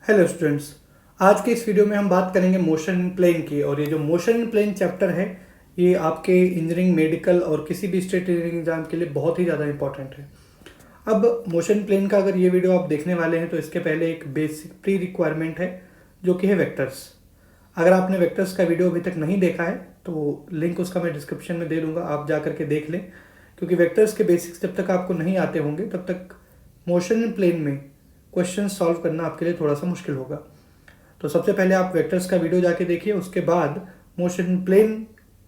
Hello students. आज के इस वीडियो में हम बात करेंगे मोशन इन प्लेन की। और ये जो मोशन इन प्लेन चैप्टर है ये आपके इंजीनियरिंग, मेडिकल और किसी भी स्टेट इंजीनियरिंग एग्जाम के लिए बहुत ही ज़्यादा इंपॉर्टेंट है। अब मोशन प्लेन का अगर ये वीडियो आप देखने वाले हैं तो इसके पहले एक बेसिक प्री रिक्वायरमेंट है जो कि है वेक्टर्स। अगर आपने वेक्टर्स का वीडियो अभी तक नहीं देखा है तो लिंक उसका मैं डिस्क्रिप्शन में दे दूंगा, आप जा करके देख लें। क्योंकि वेक्टर्स के बेसिक्स जब तक आपको नहीं आते होंगे तब तक मोशन इन प्लेन में क्वेश्चन सॉल्व करना आपके लिए थोड़ा सा मुश्किल होगा। तो सबसे पहले आप वेक्टर्स का वीडियो जाके देखिए, उसके बाद मोशन प्लेन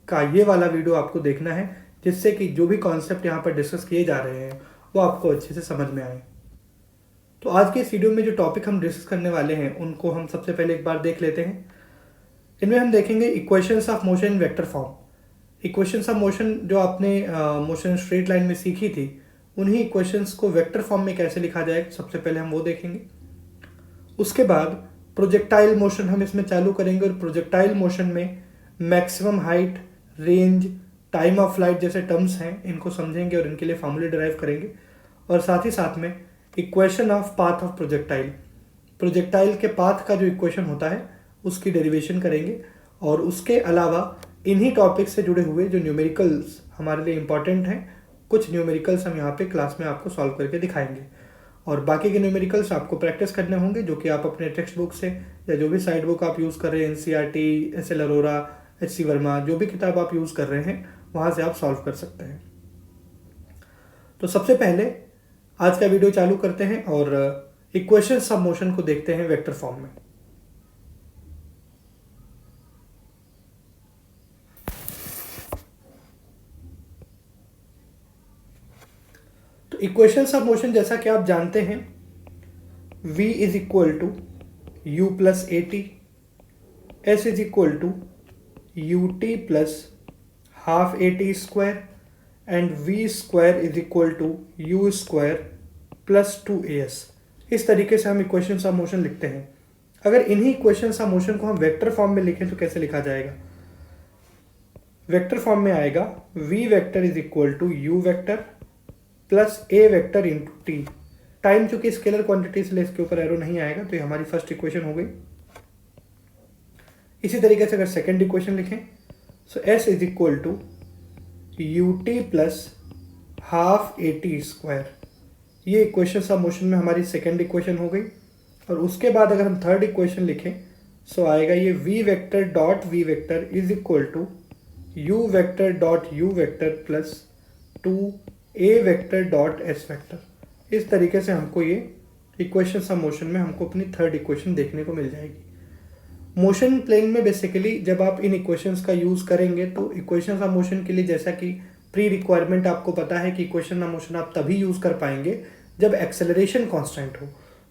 का ये वाला वीडियो आपको देखना है, जिससे कि जो भी कॉन्सेप्ट यहाँ पर डिस्कस किए जा रहे हैं वो आपको अच्छे से समझ में आए। तो आज के इस वीडियो में जो टॉपिक हम डिस्कस करने वाले हैं उनको हम सबसे पहले एक बार देख लेते हैं। इनमें हम देखेंगे equations of motion in vector form. Equations of motion जो आपने मोशन स्ट्रेट लाइन में सीखी थी, उन्हीं इक्वेशंस को वेक्टर फॉर्म में कैसे लिखा जाए सबसे पहले हम वो देखेंगे। उसके बाद प्रोजेक्टाइल मोशन हम इसमें चालू करेंगे और प्रोजेक्टाइल मोशन में maximum height, range, time of flight जैसे टर्म्स हैं, इनको समझेंगे और इनके लिए फॉर्मूले डिराइव करेंगे। और साथ ही साथ में equation of path of projectile, projectile के पाथ का जो इक्वेशन होता है उसकी डेरिवेशन करेंगे। और उसके अलावा इन्हीं टॉपिक से जुड़े हुए जो न्यूमेरिकल्स हमारे लिए इंपॉर्टेंट हैं, कुछ न्यूमेरिकल्स हम यहाँ पे क्लास में आपको सॉल्व करके दिखाएंगे। और बाकी के न्यूमेरिकल्स आपको प्रैक्टिस करने होंगे, जो कि आप अपने टेक्स्ट बुक से या जो भी साइड बुक आप यूज़ कर रहे हैं, NCERT, SL Arora, HC Verma, जो भी किताब आप यूज़ कर रहे हैं वहाँ से आप सॉल्व कर सकते हैं। तो सबसे पहले आज का वीडियो चालू करते हैं और इक्वेशंस ऑफ मोशन को देखते हैं वेक्टर फॉर्म में। तो इक्वेशंस ऑफ मोशन जैसा कि आप जानते हैं, v is equal to u plus a t, s is equal to u t plus half a t square and v square is equal to u square plus two a s. इस तरीके से हम equations of motion लिखते हैं। अगर इन्हीं इक्वेशंस of मोशन को हम वेक्टर फॉर्म में लिखें तो कैसे लिखा जाएगा? वेक्टर फॉर्म में आएगा v vector is equal to u vector plus a vector into t. Time चूंकि स्केलर क्वांटिटी इसलिए इसके ऊपर एरो नहीं आएगा, तो ये हमारी फर्स्ट इक्वेशन हो गई। इसी तरीके से अगर सेकेंड इक्वेशन लिखें so s is equal to u t plus half a t square. ये इक्वेशन ऑफ मोशन में हमारी सेकेंड इक्वेशन हो गई। और उसके बाद अगर हम थर्ड इक्वेशन लिखें सो आएगा ये v vector dot v vector is equal to u vector dot u vector plus two a vector dot s vector. इस तरीके से हमको ये इक्वेशंस ऑफ मोशन में हमको अपनी थर्ड इक्वेशन देखने को मिल जाएगी। मोशन प्लेन में बेसिकली जब आप इन इक्वेशंस का यूज़ करेंगे तो इक्वेशंस ऑफ मोशन के लिए, जैसा कि प्री रिक्वायरमेंट आपको पता है कि इक्वेशन ऑफ मोशन आप तभी यूज़ कर पाएंगे जब एक्सेलरेशन कांस्टेंट हो।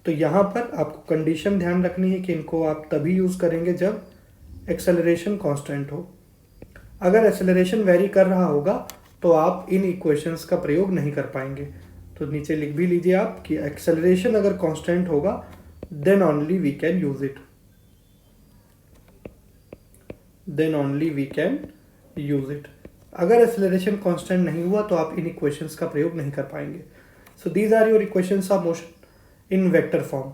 तो यहाँ पर आपको कंडीशन ध्यान रखनी है कि इनको आप तभी यूज़ करेंगे जब एक्सेलरेशन कांस्टेंट हो। अगर एक्सेलरेशन वेरी कर रहा होगा तो आप इन इक्वेशंस का प्रयोग नहीं कर पाएंगे। तो नीचे लिख भी लीजिए आप कि एक्सेलरेशन अगर कांस्टेंट होगा then only we can use it, then only we can use it. अगर एक्सेलरेशन कांस्टेंट नहीं हुआ तो आप इन इक्वेशंस का प्रयोग नहीं कर पाएंगे। So these are your equations of motion in vector form.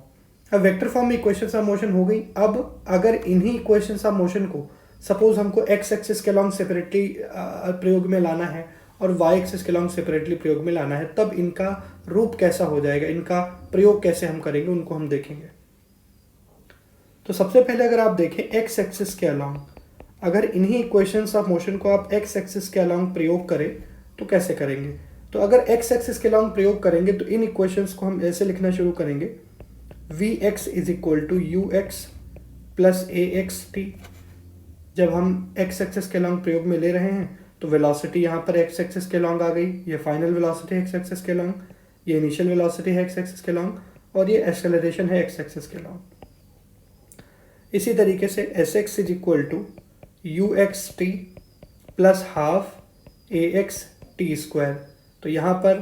अब वेक्टर फॉर्म में इक्वेशंस ऑफ मोशन हो गई। अब अगर इन्हीं इक्वेशंस ऑफ मोशन को सपोज हमको एक्स एक्सिस के लॉन्ग सेपरेटली प्रयोग में लाना है और वाई एक्सिस के लॉन्ग सेपरेटली प्रयोग में लाना है, तब इनका रूप कैसा हो जाएगा, इनका प्रयोग कैसे हम करेंगे, उनको हम देखेंगे। तो सबसे पहले अगर आप देखें एक्स एक्सिस के अलॉन्ग, अगर इन्हीं इक्वेशंस ऑफ मोशन को आप एक्स एक्सिस के अलॉन्ग प्रयोग करें तो कैसे करेंगे? तो अगर एक्स एक्सिस के अलॉन्ग प्रयोग करेंगे तो इन इक्वेशंस को हम ऐसे लिखना शुरू करेंगे, v x is equal to u x plus a x t. जब हम एक्स एक्सिस के लॉन्ग प्रयोग में ले रहे हैं तो वेलोसिटी यहाँ पर एक्स एक्सिस के लॉन्ग आ गई, ये फाइनल वेलोसिटी है एक्स एक्सिस के लॉन्ग, ये इनिशियल वेलोसिटी है एक्स एक्सिस के लॉन्ग, और ये एक्सेलरेशन है एक्स एक्सिस के लॉन्ग। इसी तरीके से s x is equal to u x t plus half a x t square. तो यहाँ पर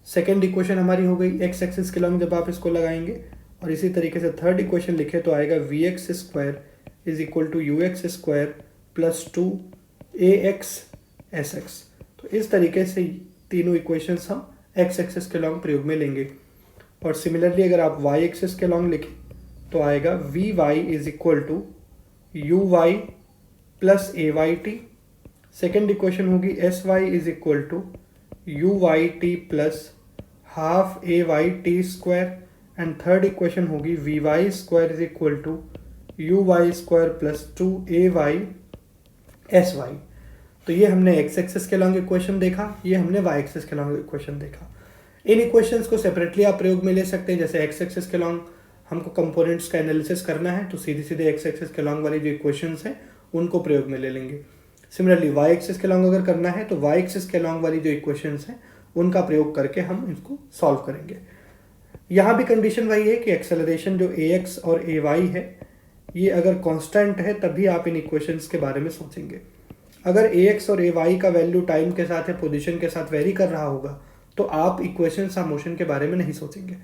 सेकेंड इक्वेशन हमारी हो गई एक्स एक्सिस के लॉन्ग जब आप इसको लगाएंगे। और इसी तरीके से थर्ड इक्वेशन लिखे तो आएगा v x square is equal to u x square plus two a x s x. तो इस तरीके से तीनों इक्वेशंस हम एक्स एक्सिस के लॉन्ग प्रयोग में लेंगे। और सिमिलरली अगर आप वाई एक्सिस के लॉन्ग लिखें तो आएगा v y is equal to you y plus a Y t. Second equation होगी s Y is equal to you Y T plus half A Y T square. And third equation होगी v y square is equal to you y square plus 2ay s y. तो ये हमने x axis के long equation देखा, ये हमने y axis के long equation देखा। इन इक्वेशंस को सेपरेटली आप प्रयोग में ले सकते हैं। जैसे एक्स एक्सिस के लॉन्ग हमको कंपोनेंट्स का एनालिसिस करना है तो सीधे सीधे एक्स एक्सिस के लॉन्ग वाली जो इक्वेशंस हैं उनको प्रयोग में ले लेंगे। सिमिलरली वाई एक्सिस के लॉन्ग अगर करना है तो वाई एक्सिस के लॉन्ग वाली जो इक्वेशंस हैं उनका प्रयोग करके हम इसको सॉल्व करेंगे। यहाँ भी कंडीशन वही है कि एक्सेलरेशन जो ए एक्स और ए वाई है ये अगर कांस्टेंट है तभी आप इन इक्वेशंस के बारे में सोचेंगे। अगर ए एक्स और ए वाई का वैल्यू टाइम के साथ या पोजीशन के साथ वेरी कर रहा होगा तो आप इक्वेशंस ऑफ मोशन के बारे में नहीं सोचेंगे।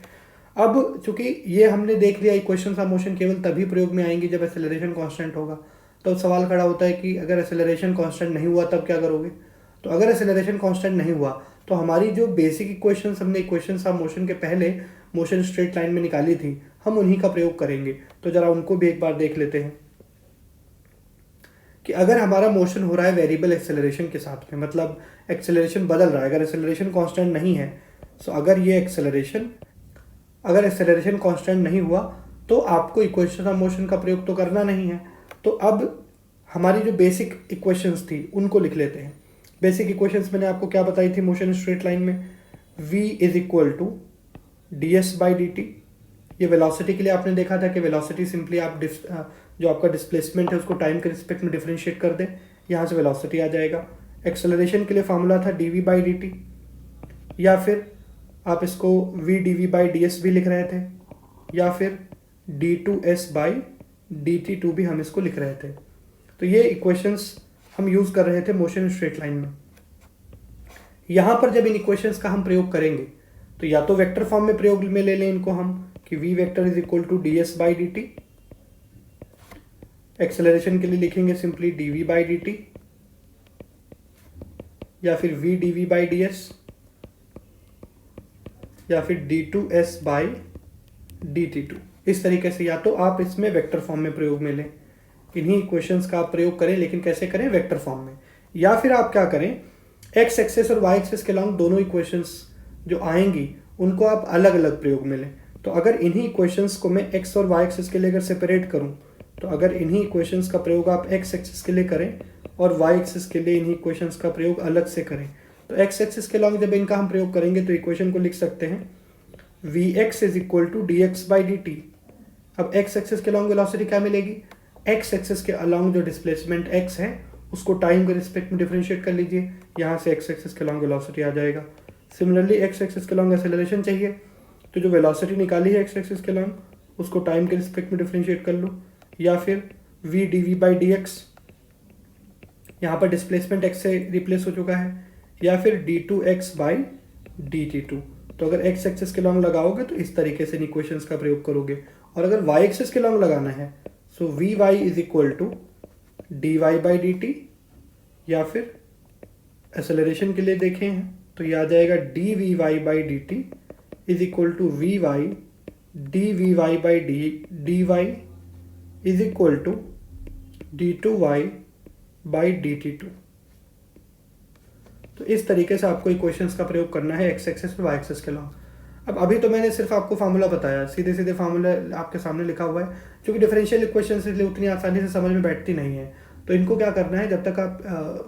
अब चूंकि ये हमने देख लिया इक्वेशंस ऑफ मोशन केवल तभी प्रयोग में आएंगी जब एक्सेलरेशन कांस्टेंट होगा। तो सवाल खड़ा होता है कि अगर एक्सेलरेशन कांस्टेंट नहीं हुआ तब क्या करोगे। तो अगर एक्सेलरेशन कांस्टेंट नहीं हुआ तो हमारी जो बेसिक इक्वेशंस हमने इक्वेशंस ऑफ मोशन के पहले मोशन स्ट्रेट लाइन में निकाली थी हम उन्हीं का प्रयोग करेंगे। तो जरा उनको भी एक बार देख लेते हैं कि अगर हमारा मोशन हो रहा है वेरिएबल एक्सेलरेशन के साथ में, मतलब एक्सेलरेशन बदल रहा है, अगर एक्सेलरेशन कांस्टेंट नहीं है तो अगर एक्सेलरेशन कांस्टेंट नहीं हुआ तो आपको इक्वेशन ऑफ मोशन का प्रयोग तो करना नहीं है। तो अब हमारी जो बेसिक इक्वेशंस थी उनको लिख लेते हैं। बेसिक इक्वेशंस मैंने आपको क्या बताई थी मोशन स्ट्रेट लाइन में, v is equal to d s by d t. ये वेलोसिटी के लिए आपने देखा था कि वेलोसिटी सिंपली आप जो आपका डिस्प्लेसमेंट है उसको टाइम के रिस्पेक्ट में डिफरेंशिएट कर दें, यहाँ से वेलोसिटी आ जाएगा। एक्सेलरेशन के लिए फार्मूला था d v by d t, या फिर आप इसको v d v by d s भी लिख रहे थे, या फिर d two s by d t two भी हम इसको लिख रहे थे। तो ये इक्वेशंस हम यूज़ कर रहे थे मोशन स्ट्रेट लाइन में। यहाँ पर जब इन इक्वेशंस का हम प्रयोग करेंगे तो या तो वेक्टर फॉर्म में प्रयोग में ले लें इनको हम कि v vector is equal to d s by d t. Acceleration के लिए लिखेंगे simply d v by d t, या फिर v d v by d s, या फिर d two s by d t two. इस तरीके से या तो आप इसमें वेक्टर फॉर्म में प्रयोग में लें, इन्हीं इक्वेशंस का आप प्रयोग करें, लेकिन कैसे करें, वेक्टर फॉर्म में। या फिर आप क्या करें, एक्स एक्सेस और वाई एक्सेस के लॉन्ग दोनों इक्वेशंस जो आएंगी उनको आप अलग अलग प्रयोग में लें। तो अगर इन्हीं इक्वेशंस को मैं एक्स और वाई एक्सेस के लिए अगर सेपरेट करूं तो अगर इन्हीं इक्वेशंस का प्रयोग आप एक्स एक्सेस के लिए करें और वाई एक्सेस के लिए इन्हीं इक्वेशंस का प्रयोग अलग से करें तो एक्स एक्सेस के लॉन्ग जब इनका हम प्रयोग करेंगे तो इक्वेशन को लिख सकते हैं v x is equal to d x by d t. अब एक्स एक्सेस के लॉन्ग वेलोसिटी क्या मिलेगी, एक्स एक्सेस के अलॉन्ग जो डिस्प्लेसमेंट एक्स है उसको टाइम के रिस्पेक्ट में डिफरेंशिएट कर लीजिए, यहाँ से एक्स एक्सेस के लॉन्ग वेलोसिटी आ जाएगा। सिमिलरली एक्स एक्सेस के लॉन्ग एक्सेलरेशन चाहिए तो जो वेलोसिटी निकाली है एक्स एक्सिस के लॉन्ग उसको टाइम के रिस्पेक्ट में डिफरेंशिएट कर लो, या फिर v d v by d x, यहाँ पर डिस्प्लेसमेंट एक्स से रिप्लेस हो चुका है, या फिर d two x by d t two. तो अगर एक्स एक्सिस के लॉन्ग लगाओगे तो इस तरीके से इक्वेशंस का प्रयोग करोगे। और अगर वाई एक्सिस के लॉन्ग लगाना है so v y is equal to d y by d t, या फिर एक्सेलरेशन के लिए देखें हैं तो ये आ जाएगा d v y by d t is equal to v y d v y by d y is equal to d two y by d t two. तो इस तरीके से आपको इक्वेशंस का प्रयोग करना है एक्स एक्सेस और वाई एक्सेस के लॉन्ग। अब अभी तो मैंने सिर्फ आपको फार्मूला बताया, सीधे सीधे फार्मूला आपके सामने लिखा हुआ है, क्योंकि डिफरेंशियल इक्वेशंस इसलिए उतनी आसानी से समझ में बैठती नहीं है। तो इनको क्या करना है, जब तक आप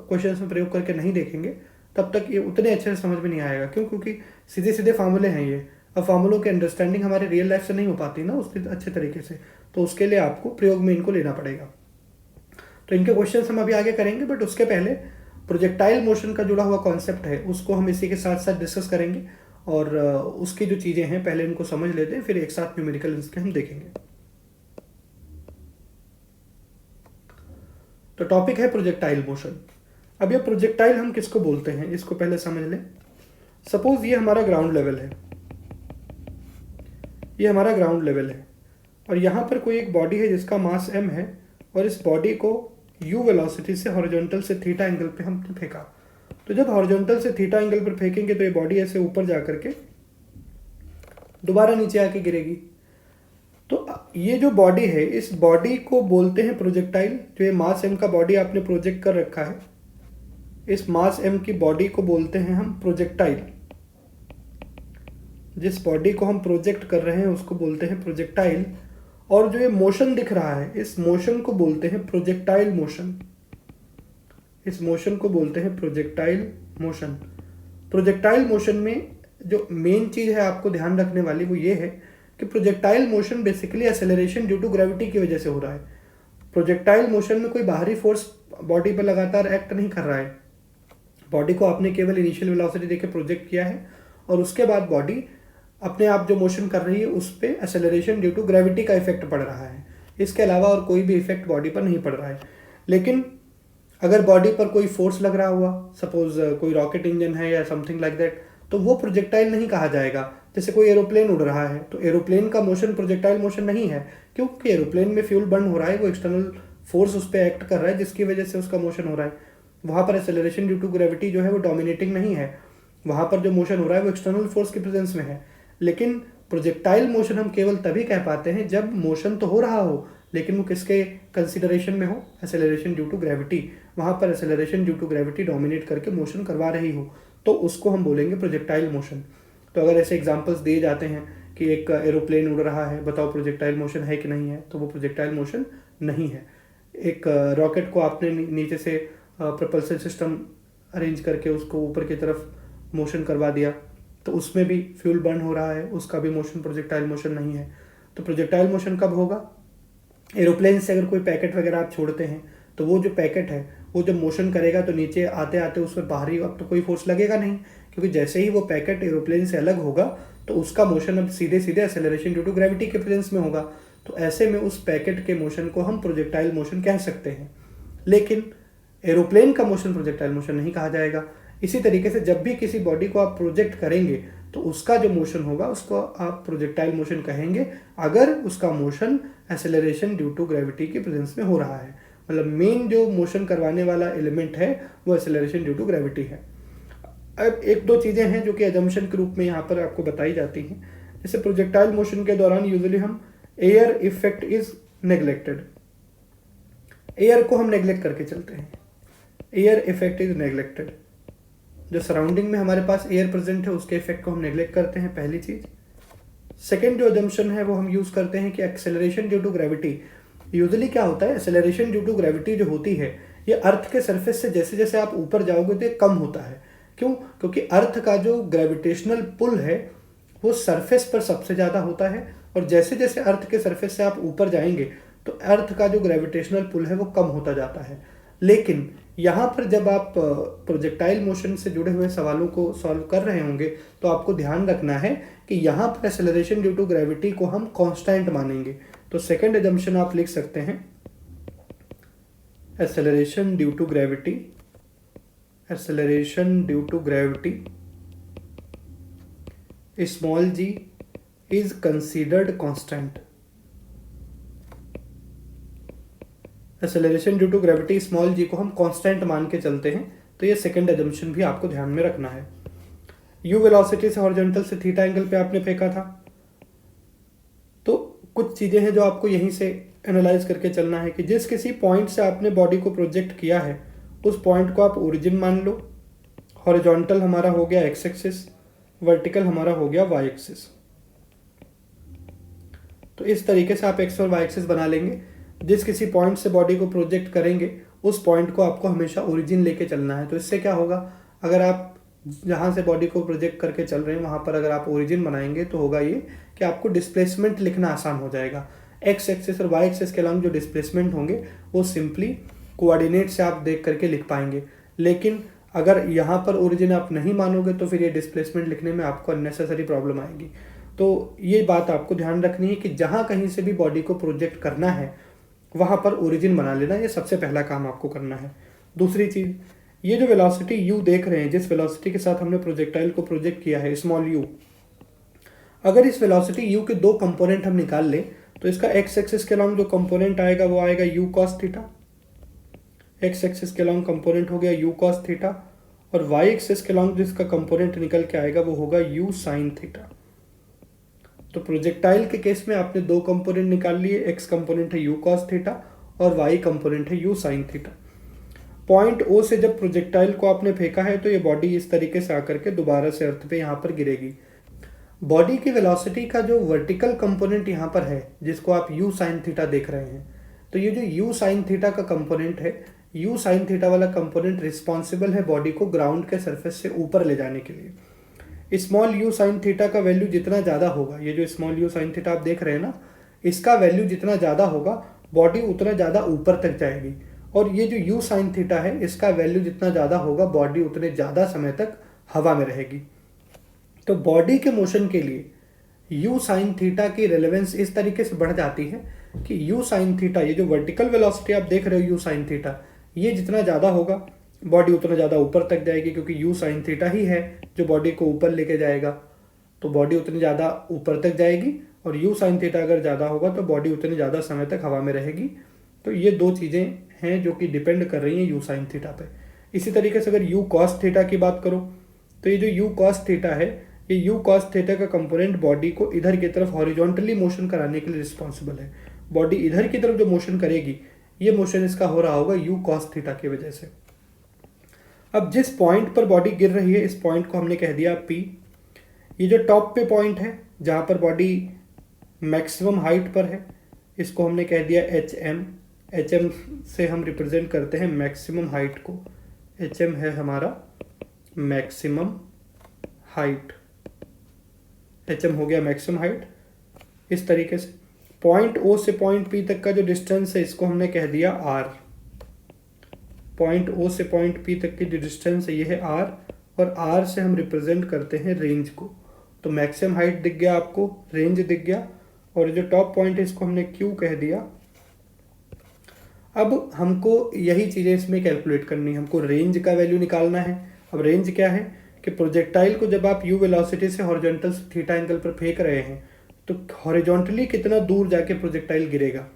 क्वेश्चंस में प्रयोग करके नहीं देखेंगे तब तक ये उतने अच्छे से समझ में नहीं आएगा। क्यों, क्योंकि सीधे सीधे फार्मूले हैं ये। अब फार्मूलों की अंडरस्टैंडिंग हमारे रियल लाइफ से नहीं हो पाती ना उसके अच्छे तरीके से, तो उसके लिए आपको प्रयोग में इनको लेना पड़ेगा। तो इनके क्वेश्चंस हम अभी आगे करेंगे, बट उसके पहले प्रोजेक्टाइल मोशन का जुड़ा हुआ कॉन्सेप्ट है उसको हम इसी के साथ साथ डिस्कस करेंगे, और उसकी जो चीज़ें हैं पहले इनको समझ लेते हैं, फिर एक साथ न्यूमेरिकल इसके हम देखेंगे। तो टॉपिक है प्रोजेक्टाइल मोशन। अब ये प्रोजेक्टाइल हम किसको बोलते हैं इसको पहले समझ लें। सपोज ये हमारा ग्राउंड लेवल है, ये हमारा ग्राउंड लेवल है, और यहाँ पर कोई एक बॉडी है जिसका मास m है, और इस बॉडी को u वेलोसिटी से हॉरिजॉन्टल से थीटा एंगल पे हमने फेंका। तो जब हॉरिजॉन्टल से थीटा एंगल पर फेंकेंगे तो ये बॉडी ऐसे ऊपर जा करके दोबारा नीचे आके गिरेगी। तो ये जो बॉडी है, इस बॉडी को बोलते हैं प्रोजेक्टाइल। जो ये मास m का बॉडी आपने प्रोजेक्ट कर रखा है, इस मास m की बॉडी को बोलते हैं हम प्रोजेक्टाइल। जिस बॉडी को हम प्रोजेक्ट कर रहे हैं उसको बोलते हैं प्रोजेक्टाइल। और जो ये मोशन दिख रहा है, इस मोशन को बोलते हैं प्रोजेक्टाइल मोशन। इस मोशन को बोलते हैं प्रोजेक्टाइल मोशन। प्रोजेक्टाइल मोशन में जो मेन चीज है आपको ध्यान रखने वाली, वो ये है कि projectile motion basically acceleration due to gravity की वजह से हो रहा है। प्रोजेक्टाइल मोशन में कोई बाहरी फोर्स बॉडी पर लगातार एक्ट नहीं कर रहा है। बॉडी को आपने केवल इनिशियल वेलोसिटी देके प्रोजेक्ट किया है और उसके बाद बॉडी अपने आप जो मोशन कर रही है उस पर एक्सेलरेशन ड्यू टू ग्रेविटी का इफेक्ट पड़ रहा है। इसके अलावा और कोई भी इफेक्ट बॉडी पर नहीं पड़ रहा है। लेकिन अगर बॉडी पर कोई फोर्स लग रहा हुआ, सपोज कोई रॉकेट इंजन है या समथिंग लाइक दैट, तो वो प्रोजेक्टाइल नहीं कहा जाएगा। जैसे कोई एरोप्लेन उड़ रहा है तो एरोप्लेन का मोशन प्रोजेक्टाइल मोशन नहीं है, क्योंकि एरोप्लेन में फ्यूल बर्न हो रहा है, वो एक्सटर्नल फोर्स उस पर एक्ट कर रहा है जिसकी वजह से उसका मोशन हो रहा है। वहाँ पर एक्सेलरेशन ड्यू टू ग्रेविटी जो है वो डोमिनेटिंग नहीं है, वहाँ पर जो मोशन हो रहा है वो एक्सटर्नल फोर्स की प्रेजेंस में है। लेकिन प्रोजेक्टाइल मोशन हम केवल तभी कह पाते हैं जब मोशन तो हो रहा हो लेकिन वो किसके कंसिडरेशन में हो, एक्सेलरेशन ड्यू टू ग्रेविटी। वहाँ पर acceleration due to gravity dominate करके मोशन करवा रही हो तो उसको हम बोलेंगे प्रोजेक्टाइल मोशन। तो अगर ऐसे एग्जांपल्स दिए जाते हैं कि एक एरोप्लेन उड़ रहा है, बताओ प्रोजेक्टाइल मोशन है कि नहीं है, तो वो प्रोजेक्टाइल मोशन नहीं है। एक रॉकेट को आपने नीचे से प्रपल्सन सिस्टम अरेंज करके उसको ऊपर की तरफ मोशन करवा दिया तो उसमें भी फ्यूल बर्न हो रहा है, उसका भी मोशन प्रोजेक्टाइल मोशन नहीं है। तो प्रोजेक्टाइल मोशन कब होगा? एरोप्लेन से अगर कोई पैकेट वगैरह आप छोड़ते हैं तो वो जो पैकेट है वो जब मोशन करेगा तो नीचे आते आते उस पर बाहरी अब तो कोई फोर्स लगेगा नहीं, क्योंकि जैसे ही वो पैकेट एरोप्लेन से अलग होगा तो उसका मोशन अब सीधे सीधे एक्सेलरेशन ड्यू टू ग्रेविटी के प्रेजेंस में होगा। तो ऐसे में उस पैकेट के मोशन को हम प्रोजेक्टाइल मोशन कह सकते हैं, लेकिन एरोप्लेन का मोशन प्रोजेक्टाइल मोशन नहीं कहा जाएगा। इसी तरीके से जब भी किसी बॉडी को आप प्रोजेक्ट करेंगे तो उसका जो मोशन होगा उसको आप प्रोजेक्टाइल मोशन कहेंगे अगर उसका motion acceleration due to gravity की प्रेजेंस में हो रहा है। मतलब मेन जो मोशन करवाने वाला एलिमेंट है वो एक्सेलरेशन ड्यू टू ग्रेविटी है। अब एक दो चीज़ें हैं जो कि अजम्पशन के रूप में यहाँ पर आपको बताई जाती हैं। जैसे प्रोजेक्टाइल मोशन के दौरान यूजुअली हम air effect is neglected, air को हम नेग्लेक्ट करके चलते हैं। एयर इफेक्ट इज नेग्लेक्टेड, जो सराउंडिंग में हमारे पास एयर प्रेजेंट है उसके इफेक्ट को हम नेग्लेक्ट करते हैं, पहली चीज। सेकेंड जो अजम्पशन है वो हम यूज करते हैं कि acceleration due to gravity, usually क्या होता है, एक्सेलरेशन ड्यू टू ग्रेविटी जो होती है ये अर्थ के सरफेस से जैसे जैसे आप ऊपर जाओगे तो ये कम होता है। क्यों? क्योंकि अर्थ का जो ग्रेविटेशनल पुल है वो सरफेस पर सबसे ज़्यादा होता है, और जैसे जैसे अर्थ के सरफेस से आप ऊपर जाएंगे तो अर्थ का जो ग्रेविटेशनल पुल है वो कम होता जाता है। लेकिन यहाँ पर जब आप प्रोजेक्टाइल मोशन से जुड़े हुए सवालों को सॉल्व कर रहे होंगे तो आपको ध्यान रखना है कि यहाँ पर एक्सेलरेशन ड्यू टू ग्रेविटी को हम कांस्टेंट मानेंगे। तो सेकंड अजम्पशन आप लिख सकते हैं, acceleration due to gravity, acceleration due to gravity small g is considered constant. Acceleration due to gravity small g को हम कांस्टेंट मान के चलते हैं। तो ये सेकंड अजम्पशन भी आपको ध्यान में रखना है। यू वेलोसिटी से हॉरिजॉन्टल से थीटा एंगल पे आपने फेंका था, तो कुछ चीजें हैं जो आपको यहीं से एनालाइज करके चलना है कि जिस किसी पॉइंट से आपने बॉडी को प्रोजेक्ट किया है उस पॉइंट को आप ओरिजिन मान लो। हॉरिजॉन्टल हमारा हो गया एक्स एक्सिस, वर्टिकल हमारा हो गया वाई एक्सिस। तो इस तरीके से आप एक्स और वाई एक्सिस बना लेंगे। जिस किसी पॉइंट से बॉडी को प्रोजेक्ट करेंगे उस पॉइंट को आपको हमेशा ओरिजिन लेके चलना है। तो इससे क्या होगा, अगर आप जहाँ से बॉडी को प्रोजेक्ट करके चल रहे हैं वहाँ पर अगर आप ओरिजिन बनाएंगे तो होगा ये कि आपको डिस्प्लेसमेंट लिखना आसान हो जाएगा। एक्स एक्सिस और वाई एक्सिस के अलॉन्ग जो डिस्प्लेसमेंट होंगे वो सिंपली कोऑर्डिनेट से आप देख करके लिख पाएंगे। लेकिन अगर यहाँ पर ओरिजिन आप नहीं मानोगे तो फिर ये डिस्प्लेसमेंट लिखने में आपको अननेसेसरी प्रॉब्लम आएगी। तो ये बात आपको ध्यान रखनी है कि जहाँ कहीं से भी बॉडी को प्रोजेक्ट करना है वहाँ पर ओरिजिन बना लेना, ये सबसे पहला काम आपको करना है। दूसरी चीज़, ये जो वेलोसिटी u देख रहे हैं, जिस वेलोसिटी के साथ हमने प्रोजेक्टाइल को प्रोजेक्ट किया है स्मॉल u, अगर इस वेलोसिटी u के दो कंपोनेंट हम निकाल लें तो इसका एक्स एक्सिस के अलॉन्ग जो कंपोनेंट आएगा वो आएगा u cos theta, x axis के अलॉन्ग कंपोनेंट हो गया u cos थीटा, और y एक्सिस के अलॉन्ग जिसका कंपोनेंट निकल के आएगा वो होगा u sin थीटा। तो प्रोजेक्टाइल के केस में आपने दो कंपोनेंट निकाल लिए, एक्स कंपोनेंट है यू कॉस थीटा और वाई कंपोनेंट है u sine theta. Point O से जब प्रोजेक्टाइल को आपने फेंका है तो ये बॉडी इस तरीके से आकर के दोबारा से अर्थ पे यहाँ पर गिरेगी। बॉडी की वेलोसिटी का जो वर्टिकल कंपोनेंट यहाँ पर है, जिसको आप यू साइन थीटा देख रहे हैं, तो ये जो यू साइन थीटा का कंपोनेंट है, यू साइन थीटा वाला कंपोनेंट रिस्पॉन्सिबल है बॉडी को ग्राउंड के सरफेस से ऊपर ले जाने के लिए। स्मॉल यू साइन थीटा का वैल्यू जितना ज़्यादा होगा, ये जो स्मॉल यू साइन थीटा आप देख रहे हैं ना, इसका वैल्यू जितना ज़्यादा होगा बॉडी उतना ज़्यादा ऊपर तक जाएगी। और ये जो यू साइन थीटा है, इसका वैल्यू जितना ज़्यादा होगा बॉडी उतने ज़्यादा समय तक हवा में रहेगी। तो बॉडी के मोशन के लिए यू साइन थीटा की रेलेवेंस इस तरीके से बढ़ जाती है कि यू साइन थीटा, ये जो वर्टिकल वेलोसिटी आप देख रहे हो यू साइन थीटा, ये जितना ज़्यादा होगा बॉडी उतना ज़्यादा ऊपर तक जाएगी, क्योंकि यू साइन थीटा ही है जो बॉडी को ऊपर लेके जाएगा। तो बॉडी उतनी ज़्यादा ऊपर तक जाएगी और यू साइन थीटा अगर ज़्यादा होगा तो बॉडी उतनी ज़्यादा समय तक हवा में रहेगी। तो ये दो चीज़ें हैं जो कि डिपेंड कर रही हैं यू साइन थीटा पे। इसी तरीके से अगर यू कॉस थीटा की बात करो तो ये जो यू कॉस थीटा है, ये यू कॉस थीटा का कंपोनेंट बॉडी को इधर की तरफ हॉरिजॉन्टली मोशन कराने के लिए रिस्पॉन्सिबल है। बॉडी इधर की तरफ जो मोशन करेगी, ये मोशन इसका हो रहा होगा यू कॉस थीटा की वजह से। अब जिस पॉइंट पर बॉडी गिर रही है, इस पॉइंट को हमने कह दिया पी। ये जो टॉप पे पॉइंट है जहाँ पर बॉडी मैक्सिमम हाइट पर है, इसको हमने कह दिया एच एम। एच एम से हम रिप्रेजेंट करते हैं मैक्सिमम हाइट को। एच एम है हमारा मैक्सिमम हाइट। एच एम हो गया मैक्सिमम हाइट। इस तरीके से पॉइंट ओ से पॉइंट पी तक का जो डिस्टेंस है, इसको हमने कह दिया आर। पॉइंट ओ से पॉइंट पी तक की जो डिस्टेंस है ये है आर, और आर से हम रिप्रेजेंट करते हैं रेंज को। तो मैक्सिमम हाइट दिख गया आपको, रेंज दिख गया, और जो टॉप पॉइंट है इसको हमने क्यू कह दिया। अब हमको यही चीज़ें इसमें कैलकुलेट करनी है, हमको रेंज का वैल्यू निकालना है। अब रेंज क्या है कि प्रोजेक्टाइल को जब आप यू वेलोसिटी से हॉरिजॉन्टल थीटा एंगल पर फेंक रहे हैं तो हॉरिजॉन्टली कितना दूर जाके प्रोजेक्टाइल गिरेगा।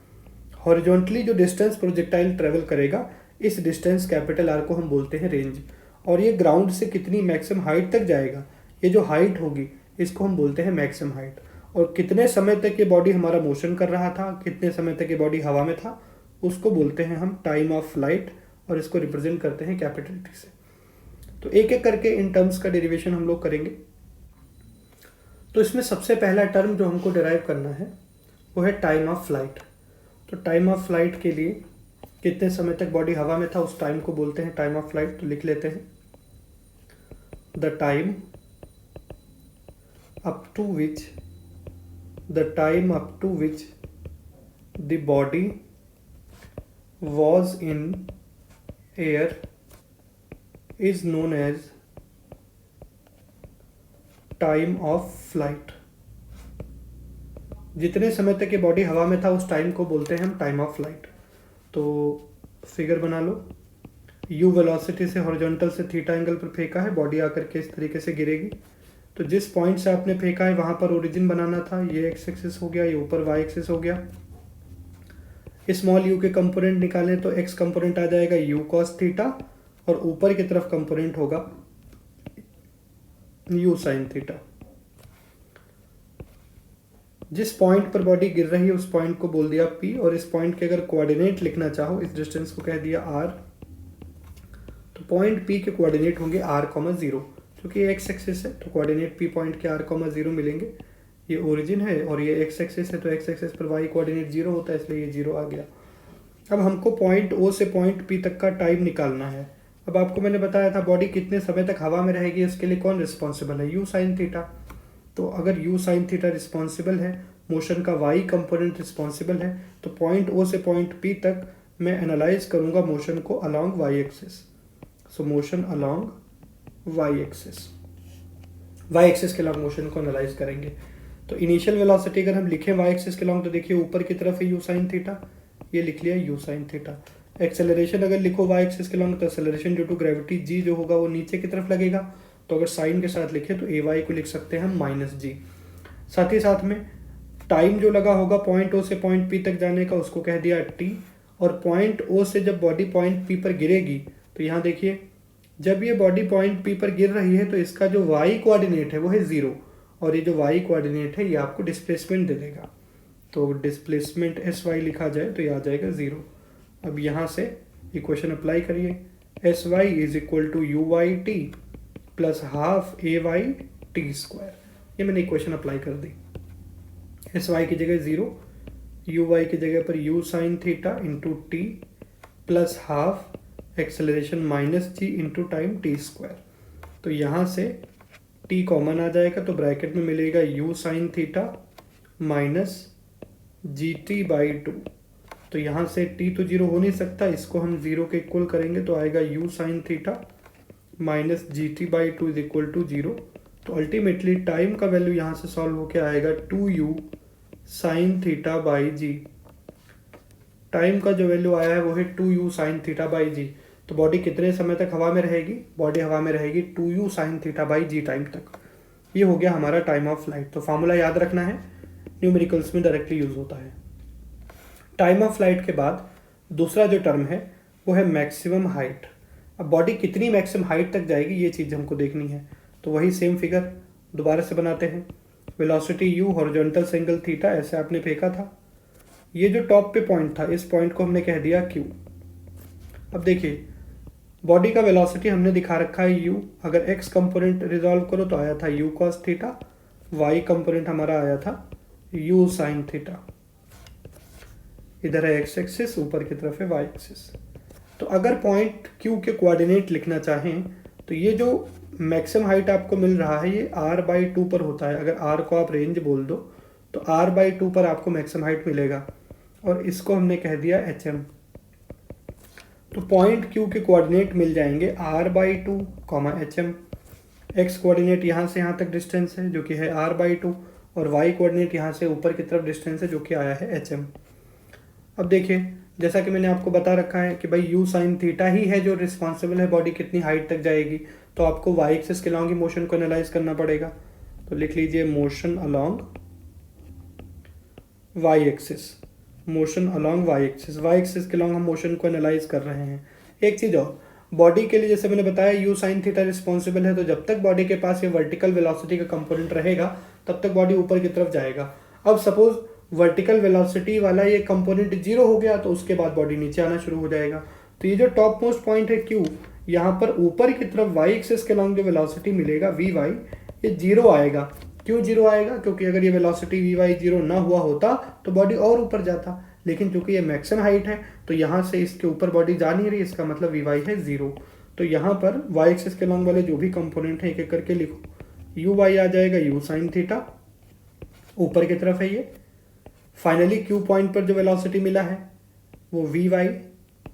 हॉरिजॉन्टली जो डिस्टेंस प्रोजेक्टाइल ट्रेवल करेगा, इस डिस्टेंस कैपिटल आर को हम बोलते हैं रेंज। और ये ग्राउंड से कितनी मैक्सिमम हाइट तक जाएगा, ये जो हाइट होगी इसको हम बोलते हैं मैक्सिमम हाइट। और कितने समय तक ये बॉडी हमारा मोशन कर रहा था, कितने समय तक ये बॉडी हवा में था, उसको बोलते हैं हम टाइम ऑफ फ्लाइट, और इसको रिप्रेजेंट करते हैं कैपिटल टी से। तो एक एक करके इन टर्म्स का डेरिवेशन हम लोग करेंगे। तो इसमें सबसे पहला टर्म जो हमको डिराइव करना है वो है टाइम ऑफ फ्लाइट। तो टाइम ऑफ फ्लाइट के लिए कितने समय तक बॉडी हवा में था उस टाइम को बोलते हैं टाइम ऑफ फ्लाइट। तो लिख लेते हैं the time up to which the body was in air is known as time of flight। जितने समय तक ये बॉडी हवा में था उस टाइम को बोलते हैं हम टाइम ऑफ फ्लाइट। तो फिगर बना लो, यू वेलोसिटी से हॉरिजॉन्टल से थीटा एंगल पर फेंका है, बॉडी आकर के इस तरीके से गिरेगी। तो जिस पॉइंट से आपने फेंका है वहाँ पर ओरिजिन बनाना था, ये एक्स एक्सिस हो गया, ये ऊपर वाई एक्सिस हो गया। स्मॉल यू के कंपोनेंट निकालें तो एक्स कंपोनेंट आ जाएगा यू कॉस थीटा, और ऊपर की तरफ कंपोनेंट होगा यू साइन थीटा। जिस पॉइंट पर बॉडी गिर रही है उस पॉइंट को बोल दिया पी, और इस पॉइंट के अगर कोऑर्डिनेट लिखना चाहो, इस डिस्टेंस को कह दिया आर। तो पॉइंट पी के कोऑर्डिनेट होंगे आर कॉमा जीरो, क्योंकि ये एक्स एक्सिस है तो कोऑर्डिनेट पी पॉइंट के आर कॉमा जीरो मिलेंगे। ये ओरिजिन है और ये एक्स एक्सिस है, तो एक्स एक्सिस पर वाई कोऑर्डिनेट जीरो होता है, इसलिए ये जीरो आ गया। अब हमको पॉइंट ओ से पॉइंट पी तक का टाइम निकालना है। अब आपको मैंने बताया था बॉडी कितने समय तक हवा में रहेगी, उसके लिए कौन रिस्पॉन्सिबल है, यू साइन थीटा। तो अगर यू साइन थीटा रिस्पॉन्सिबल है, मोशन का वाई कंपोनेंट रिस्पॉन्सिबल है, तो पॉइंट ओ से पॉइंट पी तक मैं एनालाइज करूंगा मोशन को along y axis. So motion along y axis, y axis के अलॉन्ग मोशन को एनालाइज करेंगे। तो इनिशियल वेलोसिटी अगर हम लिखें वाई एक्सिस के अलॉन्ग, तो देखिए ऊपर की तरफ है यू साइन थीटा, ये लिख लिया यू साइन थीटा। एक्सेलरेशन अगर लिखो वाई एक्सिस के अलॉन्ग, तो एक्सेलरेशन ड्यू टू ग्रेविटी जी जो होगा वो नीचे की तरफ लगेगा। तो अगर साइन के साथ लिखे तो ए वाई को लिख सकते हैं हम माइनस जी। साथ ही साथ में टाइम जो लगा होगा पॉइंट ओ से पॉइंट पी तक जाने का, उसको कह दिया टी। और पॉइंट ओ से जब बॉडी पॉइंट पी पर गिरेगी, तो यहाँ देखिए जब ये बॉडी पॉइंट पी पर गिर रही है तो इसका जो वाई कोऑर्डिनेट है वो है जीरो, और ये जो y कोऑर्डिनेट है ये आपको डिस्प्लेसमेंट दे देगा। तो डिस्प्लेसमेंट sy लिखा जाए तो ये आ जाएगा 0। अब यहाँ से इक्वेशन अप्लाई करिए, sy is equal to you Y T plus half A Y T square. ये मैंने इक्वेशन अप्लाई कर दी। sy की जगह 0, uy की जगह पर u sine theta into t plus half acceleration minus g into time t square. तो यहाँ से t कॉमन आ जाएगा तो ब्रैकेट में मिलेगा u sine theta minus g t by 2। तो यहाँ से t तो 0 हो नहीं सकता, इसको हम 0 के इक्वल करेंगे तो आएगा u sine theta minus g t by 2 is equal to 0। तो अल्टीमेटली टाइम का वैल्यू यहाँ से सॉल्व होके आएगा 2u sine theta by g. Time का जो वैल्यू आया है वो है 2u sine theta by g. तो बॉडी कितने समय तक हवा में रहेगी? बॉडी हवा में रहेगी 2u sine theta by g time तक। ये हो गया हमारा टाइम ऑफ फ्लाइट। तो फार्मूला याद रखना है, न्यूमेरिकल्स में डायरेक्टली यूज होता है। टाइम ऑफ फ्लाइट के बाद दूसरा जो टर्म है वो है मैक्सिमम हाइट। अब बॉडी कितनी मैक्सिमम हाइट तक जाएगी ये चीज़ हमको देखनी है। तो वही सेम फिगर दोबारा से बनाते हैं। Velocity u, horizontal angle theta, ऐसे आपने फेंका था। ये जो टॉप पे पॉइंट था इस पॉइंट को हमने कह दिया q। अब देखिए बॉडी का वेलोसिटी हमने दिखा रखा है u। अगर x कंपोनेंट रिजॉल्व करो तो आया था u cos theta, y component हमारा आया था u साइन थीटा। इधर है x एक्सिस, ऊपर की तरफ है y एक्सिस। तो अगर पॉइंट q के कोऑर्डिनेट लिखना चाहें तो ये जो मैक्सिमम हाइट आपको मिल रहा है ये r/2 पर होता है। अगर r को आप रेंज बोल दो तो r/2 पर आपको मैक्सिमम हाइट मिलेगा और इसको हमने कह दिया hm। तो पॉइंट q के कोऑर्डिनेट मिल जाएंगे r/2, hm। x कोऑर्डिनेट यहाँ से यहाँ तक डिस्टेंस है जो कि है r/2 और y कोऑर्डिनेट यहाँ से ऊपर की तरफ डिस्टेंस है जो कि आया है hm। अब देखिए जैसा कि मैंने आपको बता रखा है कि भाई u साइन थीटा ही है जो रिस्पॉन्सिबल है बॉडी कितनी हाइट तक जाएगी। तो आपको y एक्सिस के अलॉन्ग मोशन को एनालाइज करना पड़ेगा। तो लिख लीजिए motion along y axis, motion along y axis. y axis के अलॉन्ग हम मोशन को एनालाइज कर रहे हैं। एक चीज़ और, बॉडी के लिए जैसे मैंने बताया u साइन थीटा रिस्पॉन्सिबल है, तो जब तक बॉडी के पास ये वर्टिकल वेलोसिटी का कंपोनेंट रहेगा तब तक बॉडी ऊपर की तरफ जाएगा। अब सपोज वर्टिकल वेलोसिटी वाला ये कंपोनेंट 0 हो गया तो उसके बाद बॉडी नीचे आना शुरू हो जाएगा। तो ये जो टॉप मोस्ट पॉइंट है Q, यहाँ पर ऊपर की तरफ y एक्सिस के अलॉन्ग जो वेलोसिटी मिलेगा Vy, ये 0 आएगा। क्यों 0 आएगा? क्योंकि अगर ये वेलोसिटी Vy 0 ना हुआ होता तो बॉडी और ऊपर जाता, लेकिन क्योंकि ये मैक्सिमम हाइट है तो यहाँ से इसके ऊपर बॉडी जा नहीं रही, इसका मतलब Vy है 0। तो यहाँ पर y एक्सिस के अलॉन्ग वाले जो भी कंपोनेंट है एक एक करके लिखो। Uy आ जाएगा u साइन थीटा, ऊपर की तरफ है ये। फाइनली Q पॉइंट पर जो वेलोसिटी मिला है वो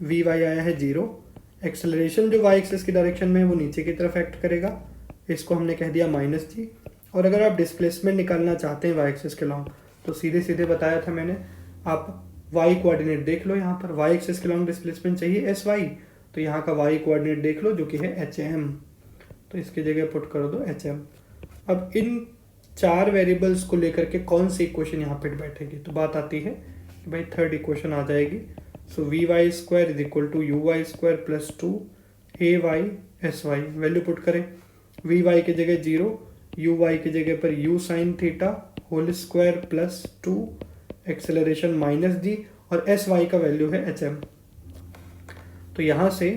Vy आया है 0। एक्सेलरेशन जो y एक्सिस की डायरेक्शन में है वो नीचे की तरफ एक्ट करेगा, इसको हमने कह दिया -g। और अगर आप डिस्प्लेसमेंट निकालना चाहते हैं y एक्सिस के लॉन्ग तो सीधे सीधे बताया था मैंने, आप y कोऑर्डिनेट देख लो। यहाँ पर y एक्सिस के लॉन्ग डिस्प्लेसमेंट चाहिए sy, तो यहाँ का y कोऑर्डिनेट देख लो जो कि है hm। तो इसकी जगह पुट कर दो hm। अब इन 4 वेरिएबल्स को लेकर के कौन सी इक्वेशन यहाँ पे बैठेगी? तो बात आती है कि भाई थर्ड इक्वेशन आ जाएगी। So Vy square is equal to Uy square plus 2 ay sy। Value put करें, Vy की जगह 0, Uy की जगह पर u sine theta whole square plus 2 acceleration -g और sy का वैल्यू है hm। तो यहाँ से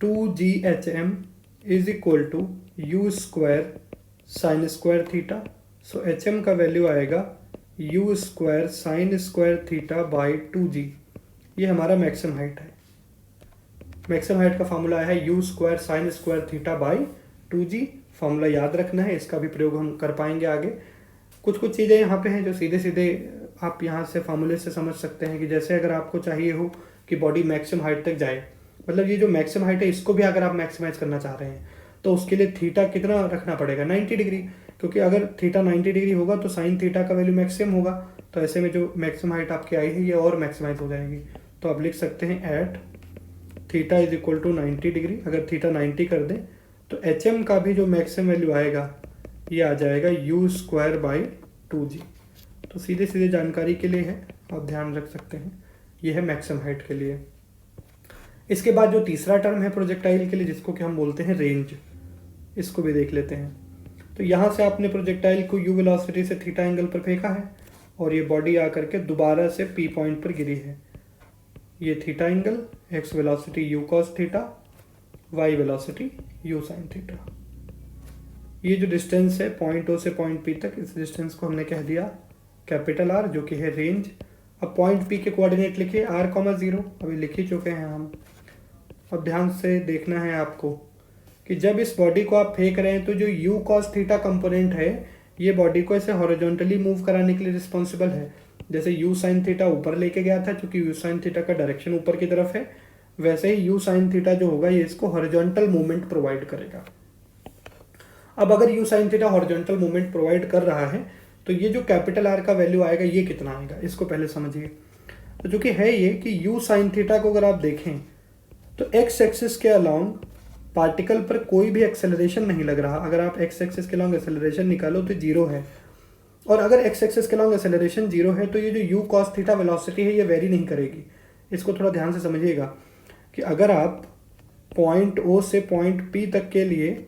2ghm is equal to u square sine square theta. So hm का वैल्यू आएगा u square sine square theta by 2g। ये हमारा मैक्सिमम हाइट है। मैक्सिमम हाइट का फार्मूला है u square sine square theta by 2g। फार्मूला याद रखना है, इसका भी प्रयोग हम कर पाएंगे आगे। कुछ कुछ चीज़ें यहाँ पे हैं जो सीधे सीधे आप यहाँ से फार्मूले से समझ सकते हैं कि जैसे अगर आपको चाहिए हो कि बॉडी मैक्सिमम हाइट तक जाए, मतलब ये जो मैक्सिमम हाइट है इसको भी अगर आप मैक्सिमाइज करना चाह रहे हैं तो उसके लिए थीटा कितना रखना पड़ेगा? 90 डिग्री, क्योंकि अगर थीटा 90 डिग्री होगा तो साइन थीटा का वैल्यू मैक्सिमम होगा। तो ऐसे में जो मैक्सिमम हाइट आपकी आई है ये और मैक्सिमाइज हो जाएगी। तो आप लिख सकते हैं at theta is equal to 90 degree. अगर थीटा 90 कर दें तो hm का भी जो मैक्सिमम वैल्यू आएगा ये आ जाएगा u स्क्वायर बाई 2g। तो सीधे सीधे जानकारी के लिए है, आप ध्यान रख सकते हैं। ये है मैक्सिमम हाइट के लिए। इसके बाद जो तीसरा टर्म है प्रोजेक्टाइल के लिए जिसको कि हम बोलते हैं रेंज, इसको भी देख लेते हैं। तो यहाँ से आपने प्रोजेक्टाइल को यू वेलोसिटी से थीटा एंगल पर फेंका है और ये बॉडी आकर के दोबारा से पी पॉइंट पर गिरी है। ये theta angle, x velocity u cos theta, y velocity u sine theta. ये जो डिस्टेंस है पॉइंट ओ से पॉइंट पी तक, इस डिस्टेंस को हमने कह दिया कैपिटल आर, जो कि है रेंज। अब पॉइंट पी के कोऑर्डिनेट लिखिए r,0, अभी लिख ही चुके हैं हम। अब ध्यान से देखना है आपको कि जब इस बॉडी को आप फेंक रहे हैं तो जो u cos थीटा कंपोनेंट है ये बॉडी को ऐसे हॉरिजॉन्टली मूव कराने के लिए रिस्पॉन्सिबल है। जैसे u sin थीटा ऊपर लेके गया था क्योंकि u sin थीटा का डायरेक्शन ऊपर की तरफ है, वैसे ही u sin थीटा जो होगा ये इसको हॉरिजॉन्टल मूवमेंट प्रोवाइड करेगा। अब अगर u sin theta horizontal movement provide कर रहा है तो ये जो कैपिटल आर का वैल्यू आएगा ये कितना आएगा, इसको पहले समझिए। तो जो कि है ये कि u sin थीटा को अगर आप देखें तो x एक्सिस के अलोंग पार्टिकल पर कोई भी एक्सेलरेशन नहीं लग रहा। अगर आप x एक्सिस के अलोंग एक्सेलरेशन निकालो तो जीरो है, और अगर x एक्सिस के अलोंग एक्सेलरेशन जीरो है तो ये जो u cos थीटा वेलोसिटी है ये वेरी नहीं करेगी। इसको थोड़ा ध्यान से समझिएगा कि अगर आप पॉइंट O से पॉइंट P तक के लिए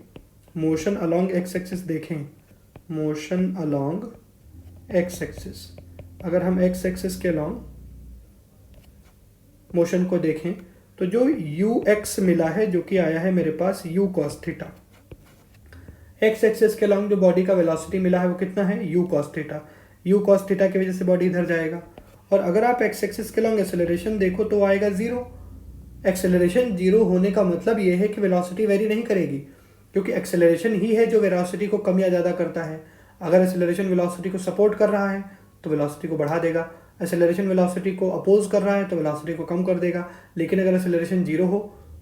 मोशन अलोंग x एक्सिस देखें, मोशन अलोंग x एक्सिस, अगर हम x एक्सिस के अलोंग मोशन को देखें तो जो ux मिला है जो कि आया है मेरे पास u cos theta. x axis के अलोंग जो बॉडी का वेलोसिटी मिला है वो कितना है, u cos theta. u cos theta की वजह से बॉडी इधर जाएगा। और अगर आप x एक्सिस के अलोंग एक्सेलरेशन देखो तो आएगा जीरो। एक्सेलरेशन जीरो होने का मतलब ये है कि वेलोसिटी वेरी नहीं करेगी, क्योंकि एक्सेलरेशन ही है जो वेलोसिटी को कम या ज़्यादा करता है। अगर एक्सेलरेशन वेलोसिटी को सपोर्ट कर रहा है तो वेलोसिटी को बढ़ा देगा, एक्सेलरेशन वेलोसिटी को अपोज कर रहा है तो वेलोसिटी को कम कर देगा। लेकिन अगर एक्सेलरेशन जीरो हो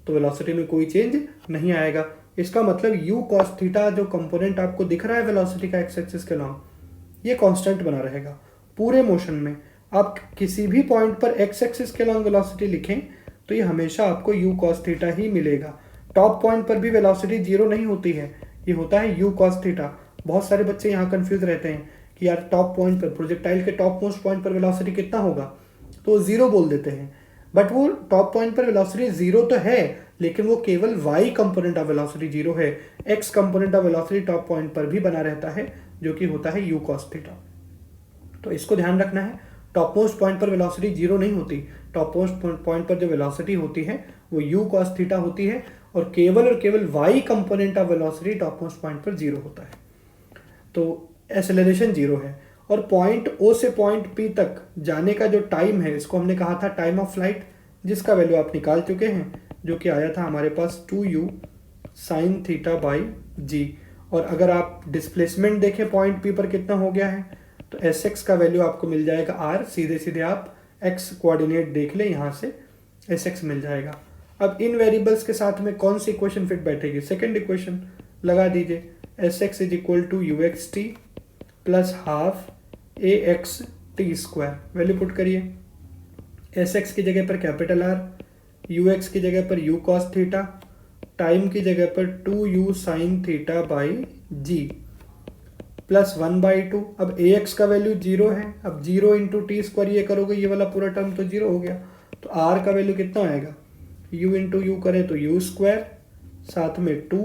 तो वेलोसिटी में कोई चेंज नहीं आएगा। इसका मतलब u cos थीटा जो कंपोनेंट आपको दिख रहा है वेलोसिटी का x एक्सिस के अलोंग, ये कांस्टेंट बना रहेगा पूरे मोशन में। आप किसी भी पॉइंट पर x एक्सिस के अलोंग वेलोसिटी लिखें तो ये हमेशा आपको u cos थीटा ही मिलेगा। टॉप पॉइंट पर भी वेलोसिटी जीरो नहीं होती है, ये होता है u cos थीटा। बहुत सारे बच्चे यहाँ कंफ्यूज रहते हैं कि यार टॉप पॉइंट पर, प्रोजेक्टाइल के टॉप मोस्ट पॉइंट पर वेलोसिटी कितना होगा, तो जीरो बोल देते हैं। बट वो टॉप पॉइंट पर वेलोसिटी जीरो तो है, लेकिन वो केवल y component of velocity zero है। x component of velocity top point पर भी बना रहता है जो कि होता है u cos थीटा। तो इसको ध्यान रखना है, टॉप मोस्ट पॉइंट पर वेलोसिटी जीरो नहीं होती। टॉप मोस्ट पॉइंट पर जो वेलोसिटी होती है वो u cos थीटा होती है, और केवल y component of velocity top most point पर जीरो होता है। तो एक्सेलरेशन जीरो है। और पॉइंट O से पॉइंट P तक जाने का जो टाइम है इसको हमने कहा था टाइम ऑफ फ्लाइट, जिसका वैल्यू आप निकाल चुके हैं, जो कि आया था हमारे पास 2u sin थीटा बाई जी। और अगर आप डिस्प्लेसमेंट देखें पॉइंट P पर कितना हो गया है तो Sx का वैल्यू आपको मिल जाएगा r। सीधे सीधे आप x कोऑर्डिनेट देख लें, यहाँ से Sx मिल जाएगा। अब इन वेरिएबल्स के साथ में कौन सी इक्वेशन फिट बैठेगी, सेकेंड इक्वेशन लगा दीजिए। Sx is equal to ux t plus half ax t square, value put करिए। Sx की जगह पर कैपिटल R, ux की जगह पर u cos थीटा, टाइम की जगह पर 2u sin theta by g, plus 1/2। अब ax का वैल्यू जीरो है, अब जीरो इंटू टी स्क्वायर ये करोगे ये वाला पूरा टर्म तो जीरो हो गया। तो r का वैल्यू कितना आएगा, u इंटू यू करें तो u स्क्वायर, साथ में 2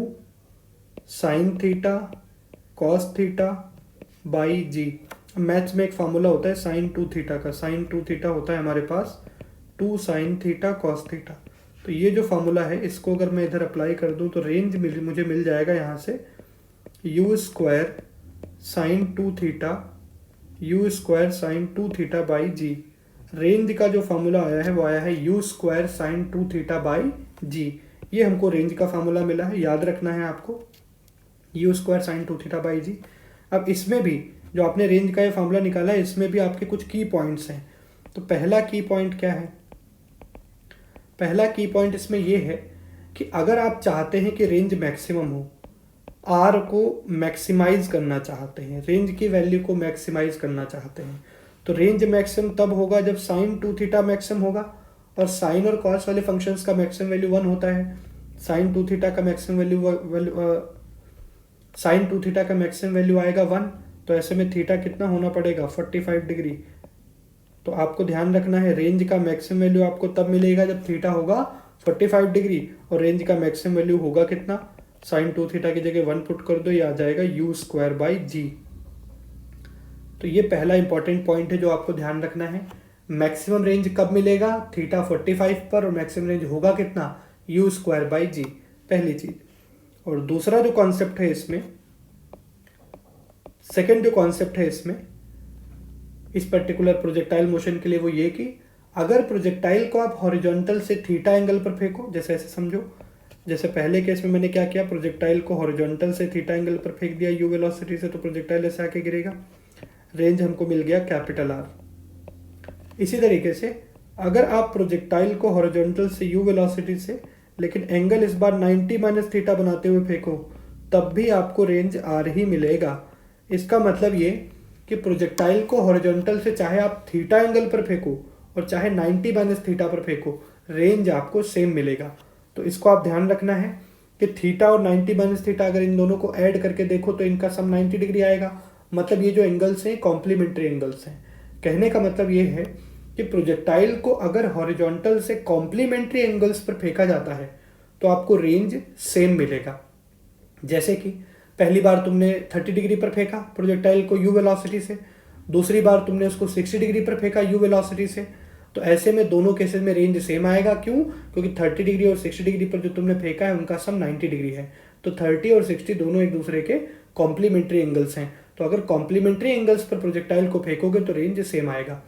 sin theta cos theta by g. Maths में एक फार्मूला होता है sin 2 थीटा का, sin 2 थीटा होता है हमारे पास 2 sin थीटा cos थीटा। तो ये जो फार्मूला है इसको अगर मैं इधर अप्लाई कर दूं तो रेंज मुझे मिल जाएगा यहाँ से u square sin 2 theta, u square sin 2 theta by g. Range का जो फार्मूला आया है वो आया है u square sin 2 theta by g. ये हमको रेंज का फार्मूला मिला है, याद रखना है आपको, u square sin 2 theta by g. अब इसमें भी जो आपने रेंज का ये फार्मूला निकाला है इसमें भी आपके कुछ की पॉइंट्स हैं। तो पहला की पॉइंट क्या है, पहला की पॉइंट इसमें ये है कि अगर आप चाहते हैं कि रेंज मैक्सिमम हो, आर को मैक्सिमाइज करना चाहते हैं, रेंज की वैल्यू को मैक्सिमाइज करना चाहते हैं, तो रेंज मैक्सिमम तब होगा जब sin 2 थीटा मैक्सिमम होगा, और साइन और कॉस वाले फंक्शंस का मैक्सिमम वैल्यू 1 होता है। sin 2 थीटा का मैक्सिमम वैल्यू sin 2 थीटा का मैक्सिमम वैल्यू आएगा 1, तो ऐसे में थीटा कितना होना पड़ेगा 45 डिग्री। तो आपको ध्यान रखना है रेंज का मैक्सिमम वैल्यू आपको तब मिलेगा जब थीटा होगा 45 डिग्री, और रेंज का मैक्सिमम वैल्यू होगा कितना साइन 2 थीटा की जगह 1 पुट कर दो, ये आ जाएगा यू स्क्वायर बाई जी। तो ये पहला इंपॉर्टेंट पॉइंट है जो आपको ध्यान रखना है। मैक्सिमम रेंज कब मिलेगा? थीटा 45 पर, और मैक्सिमम रेंज होगा कितना? यू स्क्वायर बाई जी, पहली चीज। और दूसरा जो कॉन्सेप्ट है इसमें, सेकेंड जो कॉन्सेप्ट है इसमें इस पर्टिकुलर प्रोजेक्टाइल मोशन के लिए, वो ये कि अगर प्रोजेक्टाइल को आप हॉरिजॉन्टल से थीटा एंगल पर फेंको, जैसे ऐसे समझो, जैसे पहले केस में मैंने क्या किया, प्रोजेक्टाइल को हॉरिजॉन्टल से थीटा एंगल पर फेंक दिया यू वेलोसिटी से, तो प्रोजेक्टाइल ऐसे आके गिरेगा, रेंज हमको मिल गया कैपिटल आर। इसी तरीके से अगर आप प्रोजेक्टाइल को हॉरिजॉन्टल से यू वेलोसिटी से, लेकिन एंगल इस बार 90 माइनस थीटा बनाते हुए फेंको, तब भी आपको रेंज आर ही मिलेगा। इसका मतलब ये कि प्रोजेक्टाइल को हॉरिजॉन्टल से चाहे आप थीटा एंगल पर फेंको और चाहे 90 माइनस थीटा पर फेंको, रेंज आपको सेम मिलेगा। तो इसको आप ध्यान रखना है कि थीटा और 90 माइनस थीटा अगर इन दोनों को ऐड करके देखो तो इनका सम 90 डिग्री आएगा। मतलब ये जो एंगल्स हैं कॉम्प्लीमेंट्री एंगल्स हैं। कहने का मतलब ये है कि प्रोजेक्टाइल को अगर हॉरिजॉन्टल से कॉम्प्लीमेंट्री एंगल्स पर फेंका जाता है तो आपको रेंज सेम मिलेगा। जैसे कि पहली बार तुमने 30 डिग्री पर फेंका प्रोजेक्टाइल को यू वेलोसिटी से, दूसरी बार तुमने उसको 60 डिग्री पर फेंका यू वेलोसिटी से, तो ऐसे में दोनों केसेस में रेंज सेम आएगा। क्यों? क्योंकि 30 डिग्री और 60 डिग्री पर जो तुमने फेंका है उनका सम 90 डिग्री है। तो 30 और 60 दोनों एक दूसरे के कॉम्प्लीमेंट्री एंगल्स हैं। तो अगर कॉम्प्लीमेंट्री एंगल्स पर प्रोजेक्टाइल को फेंकोगे तो रेंज सेम आएगा।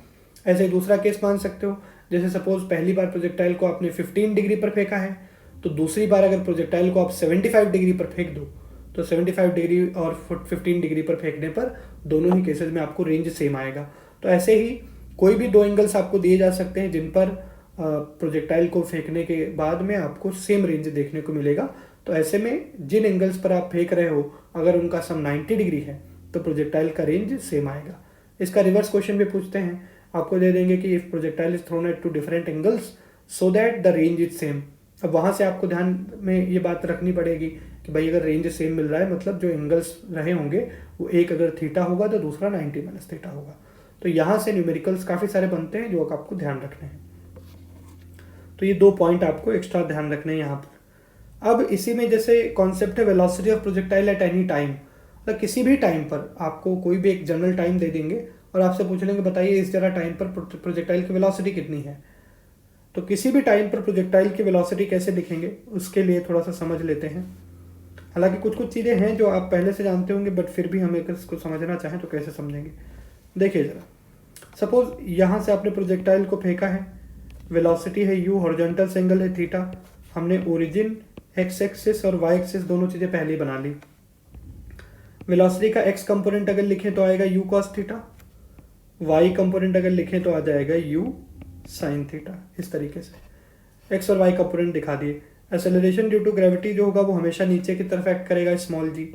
ऐसे दूसरा केस मान सकते हो, जैसे सपोज पहली बार प्रोजेक्टाइल को आपने 15 डिग्री पर फेंका है, तो दूसरी बार अगर प्रोजेक्टाइल को आप 75 डिग्री पर फेंक दो तो 75 डिग्री और 15 डिग्री पर फेंकने पर दोनों ही केसेस में आपको रेंज सेम आएगा। तो ऐसे ही कोई भी दो एंगल्स आपको दिए जा सकते हैं जिन पर प्रोजेक्टाइल को फेंकने के बाद में आपको सेम रेंज देखने को मिलेगा। तो ऐसे में जिन एंगल्स पर आप फेंक रहे हो अगर उनका सम 90 डिग्री है तो प्रोजेक्टाइल का रेंज सेम आएगा। इसका रिवर्स क्वेश्चन भी पूछते हैं, आपको दे देंगे कि if projectile is thrown at two different angles so that the range is same. अब वहां से आपको ध्यान में ये बात रखनी पड़ेगी कि भाई अगर रेंज सेम मिल रहा है मतलब जो एंगल्स रहे होंगे वो एक अगर थीटा होगा तो दूसरा 90 माइनस थीटा होगा। तो यहाँ से न्यूमेरिकल्स काफ़ी सारे बनते हैं जो आपको ध्यान रखने हैं। तो ये दो पॉइंट आपको एक्स्ट्रा ध्यान रखने हैं यहाँ पर। अब इसी में जैसे कॉन्सेप्ट है velocity of projectile at any time, मतलब किसी भी टाइम पर आपको कोई भी एक जनरल टाइम दे देंगे और आपसे पूछ लेंगे बताइए इस जरा टाइम पर प्रोजेक्टाइल की वेलोसिटी कितनी है। तो किसी भी टाइम पर प्रोजेक्टाइल की वेलोसिटी कैसे लिखेंगे उसके लिए थोड़ा सा समझ लेते हैं। हालांकि कुछ कुछ चीज़ें हैं जो आप पहले से जानते होंगे बट फिर भी हमें इसको समझना चाहें तो कैसे समझेंगे। देखिए जरा, सपोज यहाँ से आपने प्रोजेक्टाइल को फेंका है, वेलोसिटी है u, हॉरिजॉन्टल एंगल है थीटा, हमने ओरिजिन x एक्सिस और y एक्सिस दोनों चीज़ें पहले ही बना ली। वेलोसिटी का x कंपोनेंट अगर लिखें तो आएगा u cos theta, y component अगर लिखें तो आ जाएगा u sin थीटा। इस तरीके से x और y कंपोनेंट दिखा दिए। एक्सेलरेशन ड्यू टू ग्रेविटी जो होगा वो हमेशा नीचे की तरफ एक्ट करेगा, स्मॉल g।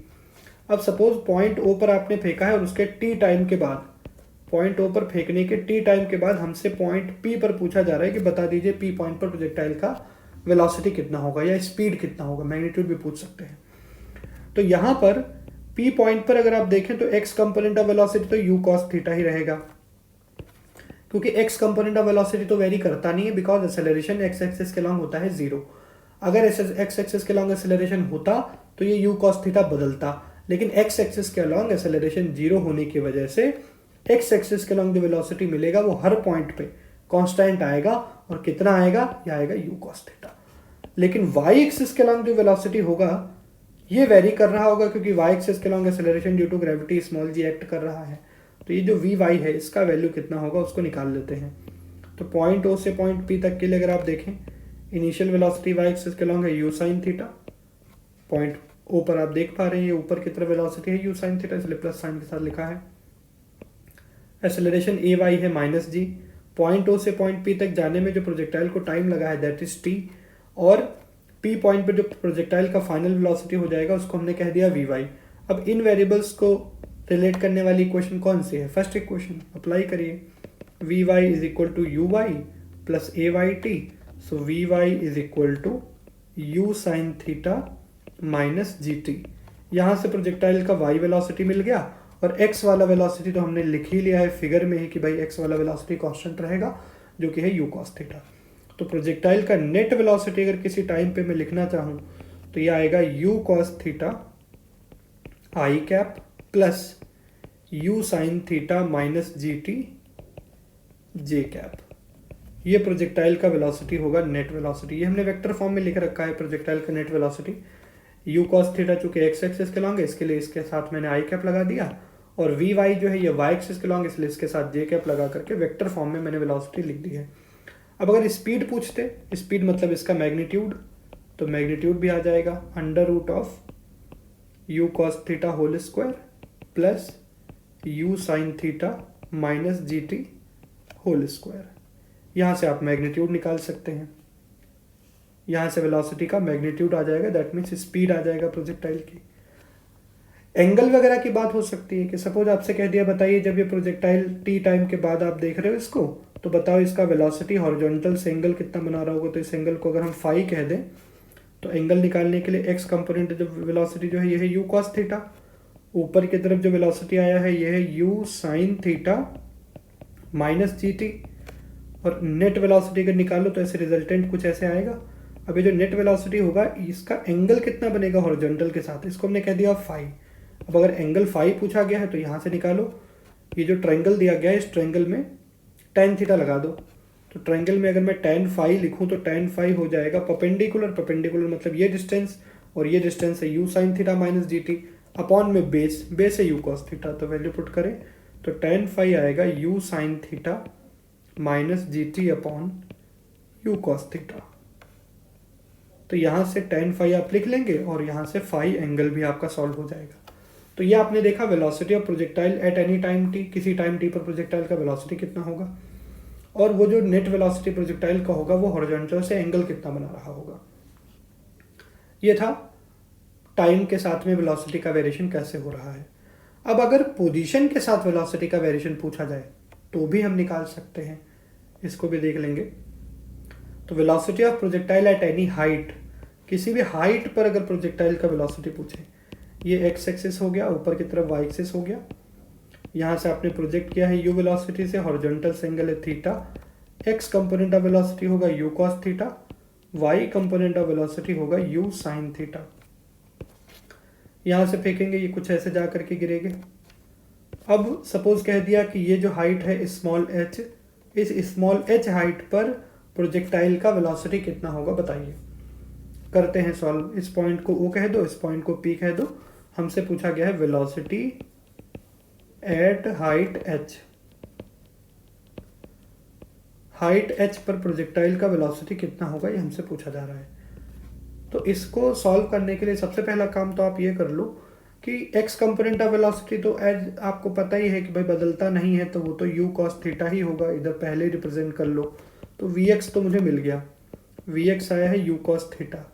अब सपोज पॉइंट O पर आपने फेंका है और उसके t टाइम के बाद, पॉइंट O पर फेंकने के t टाइम के बाद हमसे पॉइंट P पर पूछा जा रहा है कि बता दीजिए P पॉइंट पर प्रोजेक्टाइल का वेलोसिटी कितना होगा या स्पीड कितना होगा, मैग्नीट्यूड भी पूछ सकते हैं। तो यहाँ पर P पॉइंट पर अगर आप देखें तो x कंपोनेंट ऑफ वेलोसिटी तो u cos थीटा ही रहेगा, क्योंकि x कंपोनेंट ऑफ वेलोसिटी तो वेरी करता नहीं है बिकॉज एक्सेलरेशन x एक्सिस के लॉन्ग होता है 0। अगर x एक्सिस के लॉन्ग एक्सेलरेशन होता तो ये u cos थीटा बदलता, लेकिन x एक्सिस के लॉन्ग एक्सेलरेशन 0 होने की वजह से x एक्सिस के लॉन्ग जो वेलोसिटी मिलेगा वो हर पॉइंट पे कांस्टेंट आएगा। और कितना आएगा? ये आएगा u cos थीटा। लेकिन y एक्सिस के लॉन्ग जो वेलोसिटी होगा ये वेरी कर रहा होगा, क्योंकि y एक्सिस के along acceleration due to gravity small g act कर रहा है। तो ये जो vy है इसका वैल्यू कितना होगा उसको निकाल लेते हैं। तो पॉइंट O से पॉइंट P तक के लिए अगर आप देखें, इनिशियल वेलोसिटी y एक्सिस के लॉन्ग है u sin theta, point O पर आप देख पा रहे हैं ये ऊपर की तरफ वेलोसिटी है u sin थीटा, इसलिए प्लस साइन के साथ लिखा है। एक्सेलरेशन ay है माइनस g, पॉइंट O से पॉइंट P तक जाने में जो प्रोजेक्टाइल को टाइम लगा है दैट इज t, और P पॉइंट पर जो प्रोजेक्टाइल का फाइनल वेलोसिटी हो जाएगा उसको हमने कह दिया vy। अब इन वेरिएबल्स को रिलेट करने वाली इक्वेशन कौन सी है? फर्स्ट इक्वेशन अप्लाई करिए, vy is equal to uy plus ayt। So vy is equal to u sine theta minus gt। यहाँ से प्रोजेक्टाइल का y वेलोसिटी मिल गया और x वाला वेलोसिटी तो हमने लिख ही लिया है फिगर में ही कि भाई x वाला वेलोसिटी कांस्टेंट रहेगा जो कि है u cos थीटा। तो प्रोजेक्टाइल का नेट वेलोसिटी अगर किसी टाइम पे मैं लिखना चाहूँ तो ये आएगा u cos theta i cap plus u sine theta minus g t j cap. ये प्रोजेक्टाइल का वेलोसिटी होगा, नेट वेलोसिटी। ये हमने वेक्टर फॉर्म में लिख रखा है प्रोजेक्टाइल का net velocity. u cos theta चूंकि x एक्सिस के लॉन्ग है, इसके लिए इसके साथ मैंने आई कैप लगा दिया, और vy जो है ये y एक्सिस के लॉन्ग, इसलिए इसके साथ j कैप लगा करके वेक्टर फॉर्म में मैंने वेलोसिटी लिख दी है। अब अगर स्पीड पूछते, स्पीड मतलब इसका मैग्नीट्यूड, तो मैग्नीट्यूड भी आ जाएगा under root of u cos theta whole square plus u sine theta minus g t whole square. यहाँ से आप मैग्नीट्यूड निकाल सकते हैं, यहाँ से वेलोसिटी का मैग्नीट्यूड आ जाएगा, दैट मीन्स स्पीड आ जाएगा प्रोजेक्टाइल की। एंगल वगैरह की बात हो सकती है कि सपोज आपसे कह दिया बताइए जब ये प्रोजेक्टाइल टी टाइम के बाद आप देख रहे हो इसको, तो बताओ इसका वेलोसिटी हॉरिजॉन्टल से एंगल कितना बना रहा होगा। तो इस एंगल को अगर हम फाई कह दें तो एंगल निकालने के लिए एक्स कंपोनेंट जो वेलोसिटी जो है ये है यू कॉस थीटा, ऊपर की तरफ जो वेलोसिटी आया है ये है u sine theta minus g T, और नेट वेलोसिटी अगर निकालो तो ऐसे रिजल्टेंट कुछ ऐसे आएगा। अब ये जो नेट वेलोसिटी होगा इसका एंगल कितना बनेगा हॉरिजॉन्टल के साथ, इसको हमने कह दिया फाई। अब अगर एंगल फाई पूछा गया है तो यहाँ से निकालो, ये जो ट्रायंगल दिया गया है इस ट्रायंगल में tan थीटा लगा दो, तो ट्रायंगल में अगर मैं tan फाई लिखूँ तो tan फाई हो जाएगा परपेंडिकुलर, परपेंडिकुलर मतलब ये डिस्टेंस और ये डिस्टेंस है u sine theta minus g T upon में बेस, बेस है u कॉस थीटा, तो वैल्यू पुट करें तो tan फाई आएगा u sine theta minus g T upon u cos theta. तो यहाँ से tan फाई आप लिख लेंगे और यहाँ से फाई एंगल भी आपका सॉल्व हो जाएगा। तो ये आपने देखा velocity of projectile at any time T, किसी टाइम टी पर प्रोजेक्टाइल का वेलोसिटी कितना होगा, और वो जो नेट वेलोसिटी प्रोजेक्टाइल का होगा वो हॉरिजॉन्टल से एंगल कितना बना रहा होगा। ये था टाइम के साथ में वेलोसिटी का वेरिएशन कैसे हो रहा है। अब अगर पोजीशन के साथ वेलोसिटी का वेरिएशन पूछा जाए तो भी हम निकाल सकते हैं, इसको भी देख लेंगे। तो velocity of projectile at any height, किसी भी हाइट पर अगर प्रोजेक्टाइल का वेलोसिटी पूछे, ये एक्स एक्सिस हो गया, ऊपर की तरफ वाई एक्सिस हो गया, यहाँ से आपने प्रोजेक्ट किया है यू वेलोसिटी से, हॉरिजॉन्टल से एंगल है theta, x component of velocity होगा u cos theta, y component of velocity होगा यू साइन थीटा। यहाँ से फेंकेंगे ये कुछ ऐसे जा करके गिरेंगे। अब सपोज कह दिया कि ये जो हाइट है स्मॉल एच, इस स्मॉल एच हाइट पर प्रोजेक्टाइल का वेलोसिटी कितना होगा बताइए। करते हैं सॉल्व, इस पॉइंट को ओ कह दो, इस पॉइंट को पी कह दो। हमसे पूछा गया है velocity at height H, height H पर प्रोजेक्टाइल का वेलोसिटी कितना होगा ये हमसे पूछा जा रहा है। तो इसको सॉल्व करने के लिए सबसे पहला काम तो आप ये कर लो कि एक्स कंपोनेंट ऑफ वेलोसिटी तो एज आपको पता ही है कि भाई बदलता नहीं है, तो वो तो यू कॉस थीटा ही होगा, इधर पहले रिप्रेजेंट कर लो। तो वी एक्स तो मुझे मिल गया, वी एक्स आया है यू कॉस थीटा।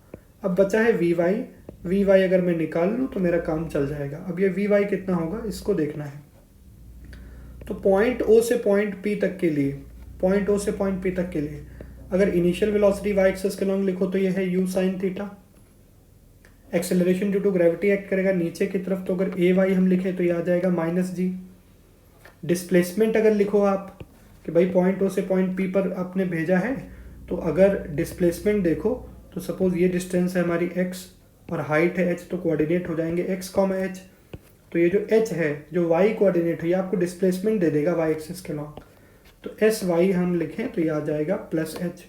अब बचा है वी वाई, वी वाई अगर मैं निकाल लूँ तो मेरा काम चल जाएगा। अब ये वी वाई कितना होगा इसको देखना है। तो पॉइंट ओ से पॉइंट पी तक के लिए, पॉइंट ओ से पॉइंट पी तक के लिए अगर इनिशियल वेलोसिटी वाई एक्सिस के लॉन्ग लिखो तो ये है u sine theta. Acceleration due to gravity act करेगा नीचे की तरफ, तो अगर ए वाई हम लिखें तो ये आ जाएगा माइनस जी। डिस्प्लेसमेंट अगर लिखो आप कि भाई पॉइंट ओ से पॉइंट पी पर आपने भेजा है, तो अगर डिस्प्लेसमेंट देखो तो सपोज ये डिस्टेंस है हमारी x और हाइट है h, तो कोऑर्डिनेट हो जाएंगे x, h। तो ये जो h है जो y कोऑर्डिनेट है ये आपको डिस्प्लेसमेंट दे देगा y एक्सिस के लॉन्ग, तो एस वाई हम लिखें तो ये आ जाएगा प्लस एच।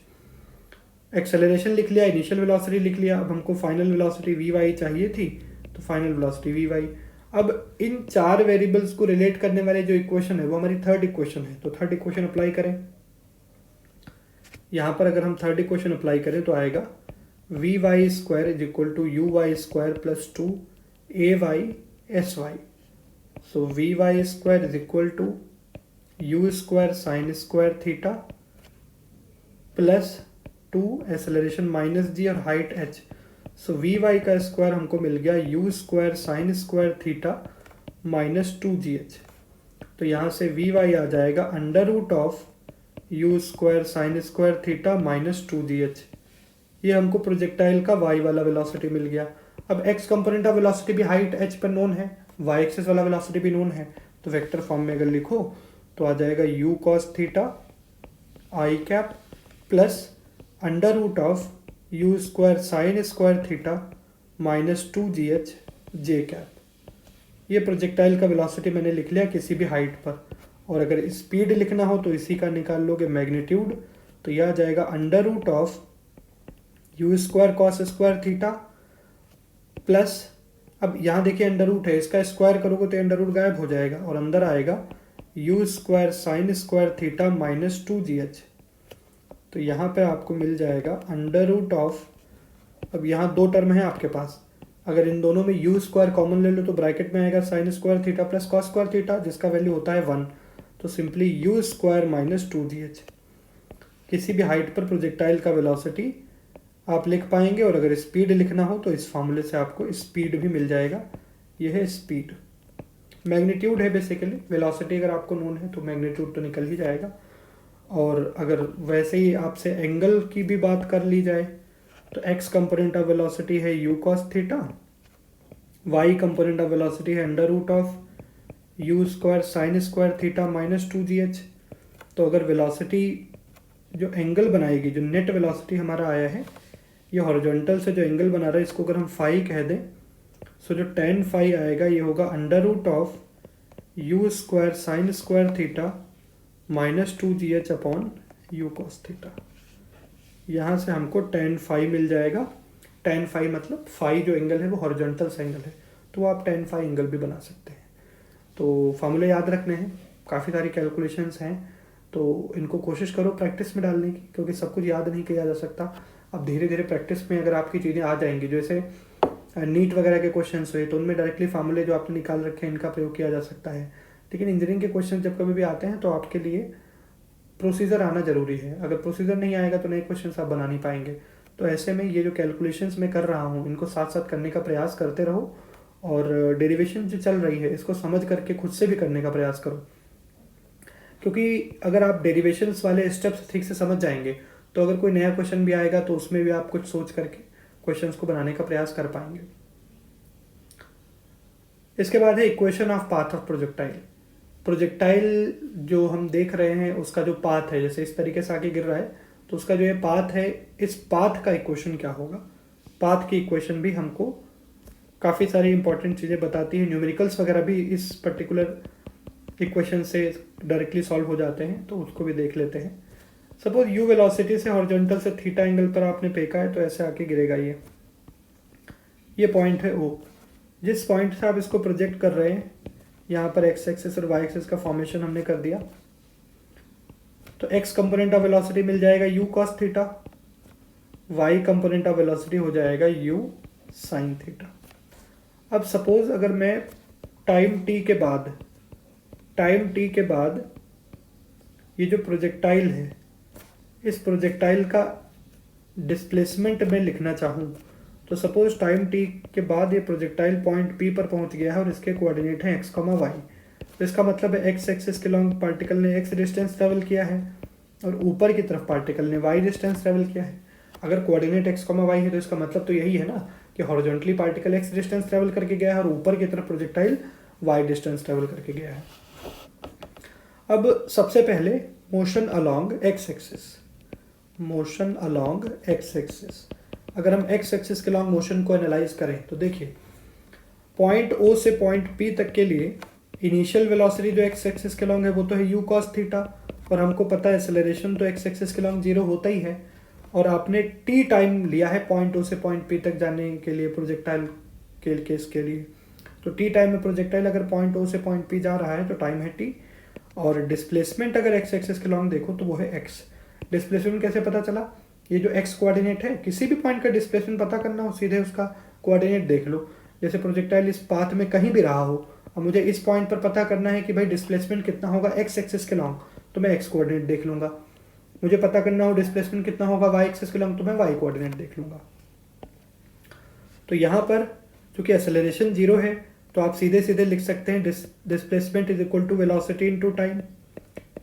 एक्सेलरेशन लिख लिया, इनिशियल वेलोसिटी लिख लिया, अब हमको फाइनल वेलोसिटी वी वाई चाहिए थी, तो फाइनल वेलोसिटी वी वाई। अब इन चार वेरिएबल्स को रिलेट करने वाले जो इक्वेशन है वो हमारी थर्ड इक्वेशन है, तो थर्ड इक्वेशन अप्लाई करें। यहाँ पर अगर हम थर्ड इक्वेशन अप्लाई करें तो आएगा v y square is equal to you y square plus two a y s y. So v y square is equal to u square sine square theta plus two acceleration minus g और height h. So v y का square हमको मिल गया u square sine square theta minus two g h. तो यहाँ से v y आ जाएगा under root of u square sine square theta minus two g H. ये हमको प्रोजेक्टाइल का वाई वाला वेलोसिटी मिल गया। अब एक्स कंपोनेंट ऑफ वेलोसिटी भी हाइट एच पर नोन है, वाई एक्सिस वाला वेलोसिटी भी नोन है, तो वेक्टर फॉर्म में अगर लिखो तो आ जाएगा u cos theta i cap plus under root of u square sine square theta -2gh j cap. ये प्रोजेक्टाइल का वेलोसिटी मैंने लिख लिया किसी भी हाइट पर। और अगर स्पीड लिखना हो तो इसी का निकाल लोगे मैग्नीट्यूड, तो यह आ जाएगा √u² cos square theta plus, अब यहाँ देखिए अंडर रूट है, इसका स्क्वायर करोगे तो अंडर रूट गायब हो जाएगा और अंदर आएगा u² sin square theta -2gh। तो यहाँ पे आपको मिल जाएगा √, अब यहाँ दो टर्म है आपके पास, अगर इन दोनों में u² कॉमन ले लो तो ब्रैकेट में आएगा sin square theta plus cos square theta, जिसका वैल्यू होता है 1। तो सिंपली u² -2gh किसी भी हाइट पर प्रोजेक्टाइल का वेलोसिटी आप लिख पाएंगे। और अगर स्पीड लिखना हो तो इस फॉर्मूले से आपको स्पीड भी मिल जाएगा। यह है स्पीड। मैग्नीट्यूड है बेसिकली, वेलोसिटी अगर आपको नोन है तो मैग्नीट्यूड तो निकल ही जाएगा। और अगर वैसे ही आपसे एंगल की भी बात कर ली जाए तो x कंपोनेंट ऑफ वेलोसिटी है u cos theta, y component of velocity है √u² sin square theta -2gh। तो अगर वेलोसिटी जो एंगल बनाएगी, जो नेट वेलोसिटी हमारा आया है, ये हॉरिजॉन्टल से जो एंगल बना रहा है इसको अगर हम फाई कह दें, सो जो tan फाई आएगा ये होगा √u² sin square theta -2gh upon u cos theta. यहाँ से हमको tan फाई मिल जाएगा। tan फाई मतलब फाई जो एंगल है वो हॉरिजॉन्टल से एंगल है, तो आप tan फाई एंगल भी बना सकते हैं। तो फार्मूले याद रखने हैं, काफ़ी सारी कैलकुलेशंस हैं, तो इनको कोशिश करो प्रैक्टिस में डालने की, क्योंकि सब कुछ याद नहीं किया जा सकता। अब धीरे धीरे प्रैक्टिस में अगर आपकी चीज़ें आ जाएंगी, जैसे नीट वगैरह के क्वेश्चन हुए तो उनमें डायरेक्टली फार्मूले जो आपने निकाल रखे हैं इनका प्रयोग किया जा सकता है। लेकिन इंजीनियरिंग के क्वेश्चन जब कभी भी आते हैं तो आपके लिए प्रोसीजर आना जरूरी है। अगर प्रोसीजर नहीं आएगा तो नए क्वेश्चन आप बना नहीं पाएंगे। तो ऐसे में ये जो कैलकुलेशंस मैं कर रहा हूँ इनको साथ साथ करने का प्रयास करते रहो, और डेरिवेशन जो चल रही है इसको समझ करके खुद से भी करने का प्रयास करो, क्योंकि अगर आप डेरिवेशंस वाले स्टेप्स ठीक से समझ जाएंगे तो अगर कोई नया क्वेश्चन भी आएगा तो उसमें भी आप कुछ सोच करके क्वेश्चंस को बनाने का प्रयास कर पाएंगे। इसके बाद है equation of path of projectile. Projectile जो हम देख रहे हैं उसका जो पाथ है, जैसे इस तरीके से आगे गिर रहा है तो उसका जो ये पाथ है, इस पाथ का इक्वेशन क्या होगा। पाथ की इक्वेशन भी हमको काफ़ी सारी इंपॉर्टेंट चीज़ें बताती है। न्यूमेरिकल्स वगैरह भी इस पर्टिकुलर इक्वेशन से डायरेक्टली सॉल्व हो जाते हैं, तो उसको भी देख लेते हैं। सपोज u वेलोसिटी से हॉरिजॉन्टल से थीटा एंगल पर आपने फेंका है तो ऐसे आके गिरेगा। ये पॉइंट है O। जिस पॉइंट से आप इसको प्रोजेक्ट कर रहे हैं, यहाँ पर x एक्सिस और y एक्सिस का फॉर्मेशन हमने कर दिया, तो x कंपोनेंट ऑफ वेलोसिटी मिल जाएगा u cos theta, y component of velocity हो जाएगा u sin थीटा। अब सपोज अगर मैं टाइम t के बाद ये जो प्रोजेक्टाइल है, इस प्रोजेक्टाइल का डिस्प्लेसमेंट में लिखना चाहूँ, तो सपोज टाइम t के बाद ये प्रोजेक्टाइल पॉइंट P पर पहुँच गया है और इसके कोऑर्डिनेट हैं x, y। तो इसका मतलब है x एक्सिस के लॉन्ग पार्टिकल ने x डिस्टेंस ट्रेवल किया है और ऊपर की तरफ पार्टिकल ने y डिस्टेंस ट्रेवल किया है। अगर कोऑर्डिनेट x, y है तो इसका मतलब तो यही है ना कि horizontally particle x distance travel करके गया है और ऊपर की तरफ प्रोजेक्टाइल y डिस्टेंस ट्रेवल करके गया है। अब सबसे पहले मोशन अलोंग x एक्सिस, अगर हम x एक्सिस के लॉन्ग मोशन को एनालाइज करें तो देखिए पॉइंट O से पॉइंट P तक के लिए इनिशियल वेलोसिटी जो x एक्सिस के लॉन्ग है वो तो है u cos थीटा, और हमको पता है एक्सेलरेशन तो x एक्सिस के लॉन्ग 0 होता ही है। और आपने t टाइम लिया है पॉइंट O से पॉइंट P तक जाने के लिए प्रोजेक्टाइल के केस के लिए, तो t टाइम में प्रोजेक्टाइल अगर पॉइंट O से पॉइंट P जा रहा है तो टाइम है t। और डिस्प्लेसमेंट अगर x एक्सिस के लॉन्ग देखो तो वो है x। डिस्प्लेसमेंट कैसे पता चला, ये जो x कोऑर्डिनेट है, किसी भी पॉइंट का डिस्प्लेसमेंट पता करना हो सीधे उसका कोऑर्डिनेट देख लो। जैसे प्रोजेक्टाइल इस पाथ में कहीं भी रहा हो और मुझे इस पॉइंट पर पता करना है कि भाई डिस्प्लेसमेंट कितना होगा x एक्सिस के लॉन्ग, तो मैं x कोऑर्डिनेट देख लूंगा। मुझे पता करना हो डिस्प्लेसमेंट कितना होगा y एक्सिस के लॉन्ग, तो मैं y कोऑर्डिनेट देख लूंगा। तो यहाँ पर चूंकि एक्सेलरेशन 0 है तो आप सीधे सीधे लिख सकते हैं displacement is equal to velocity into time,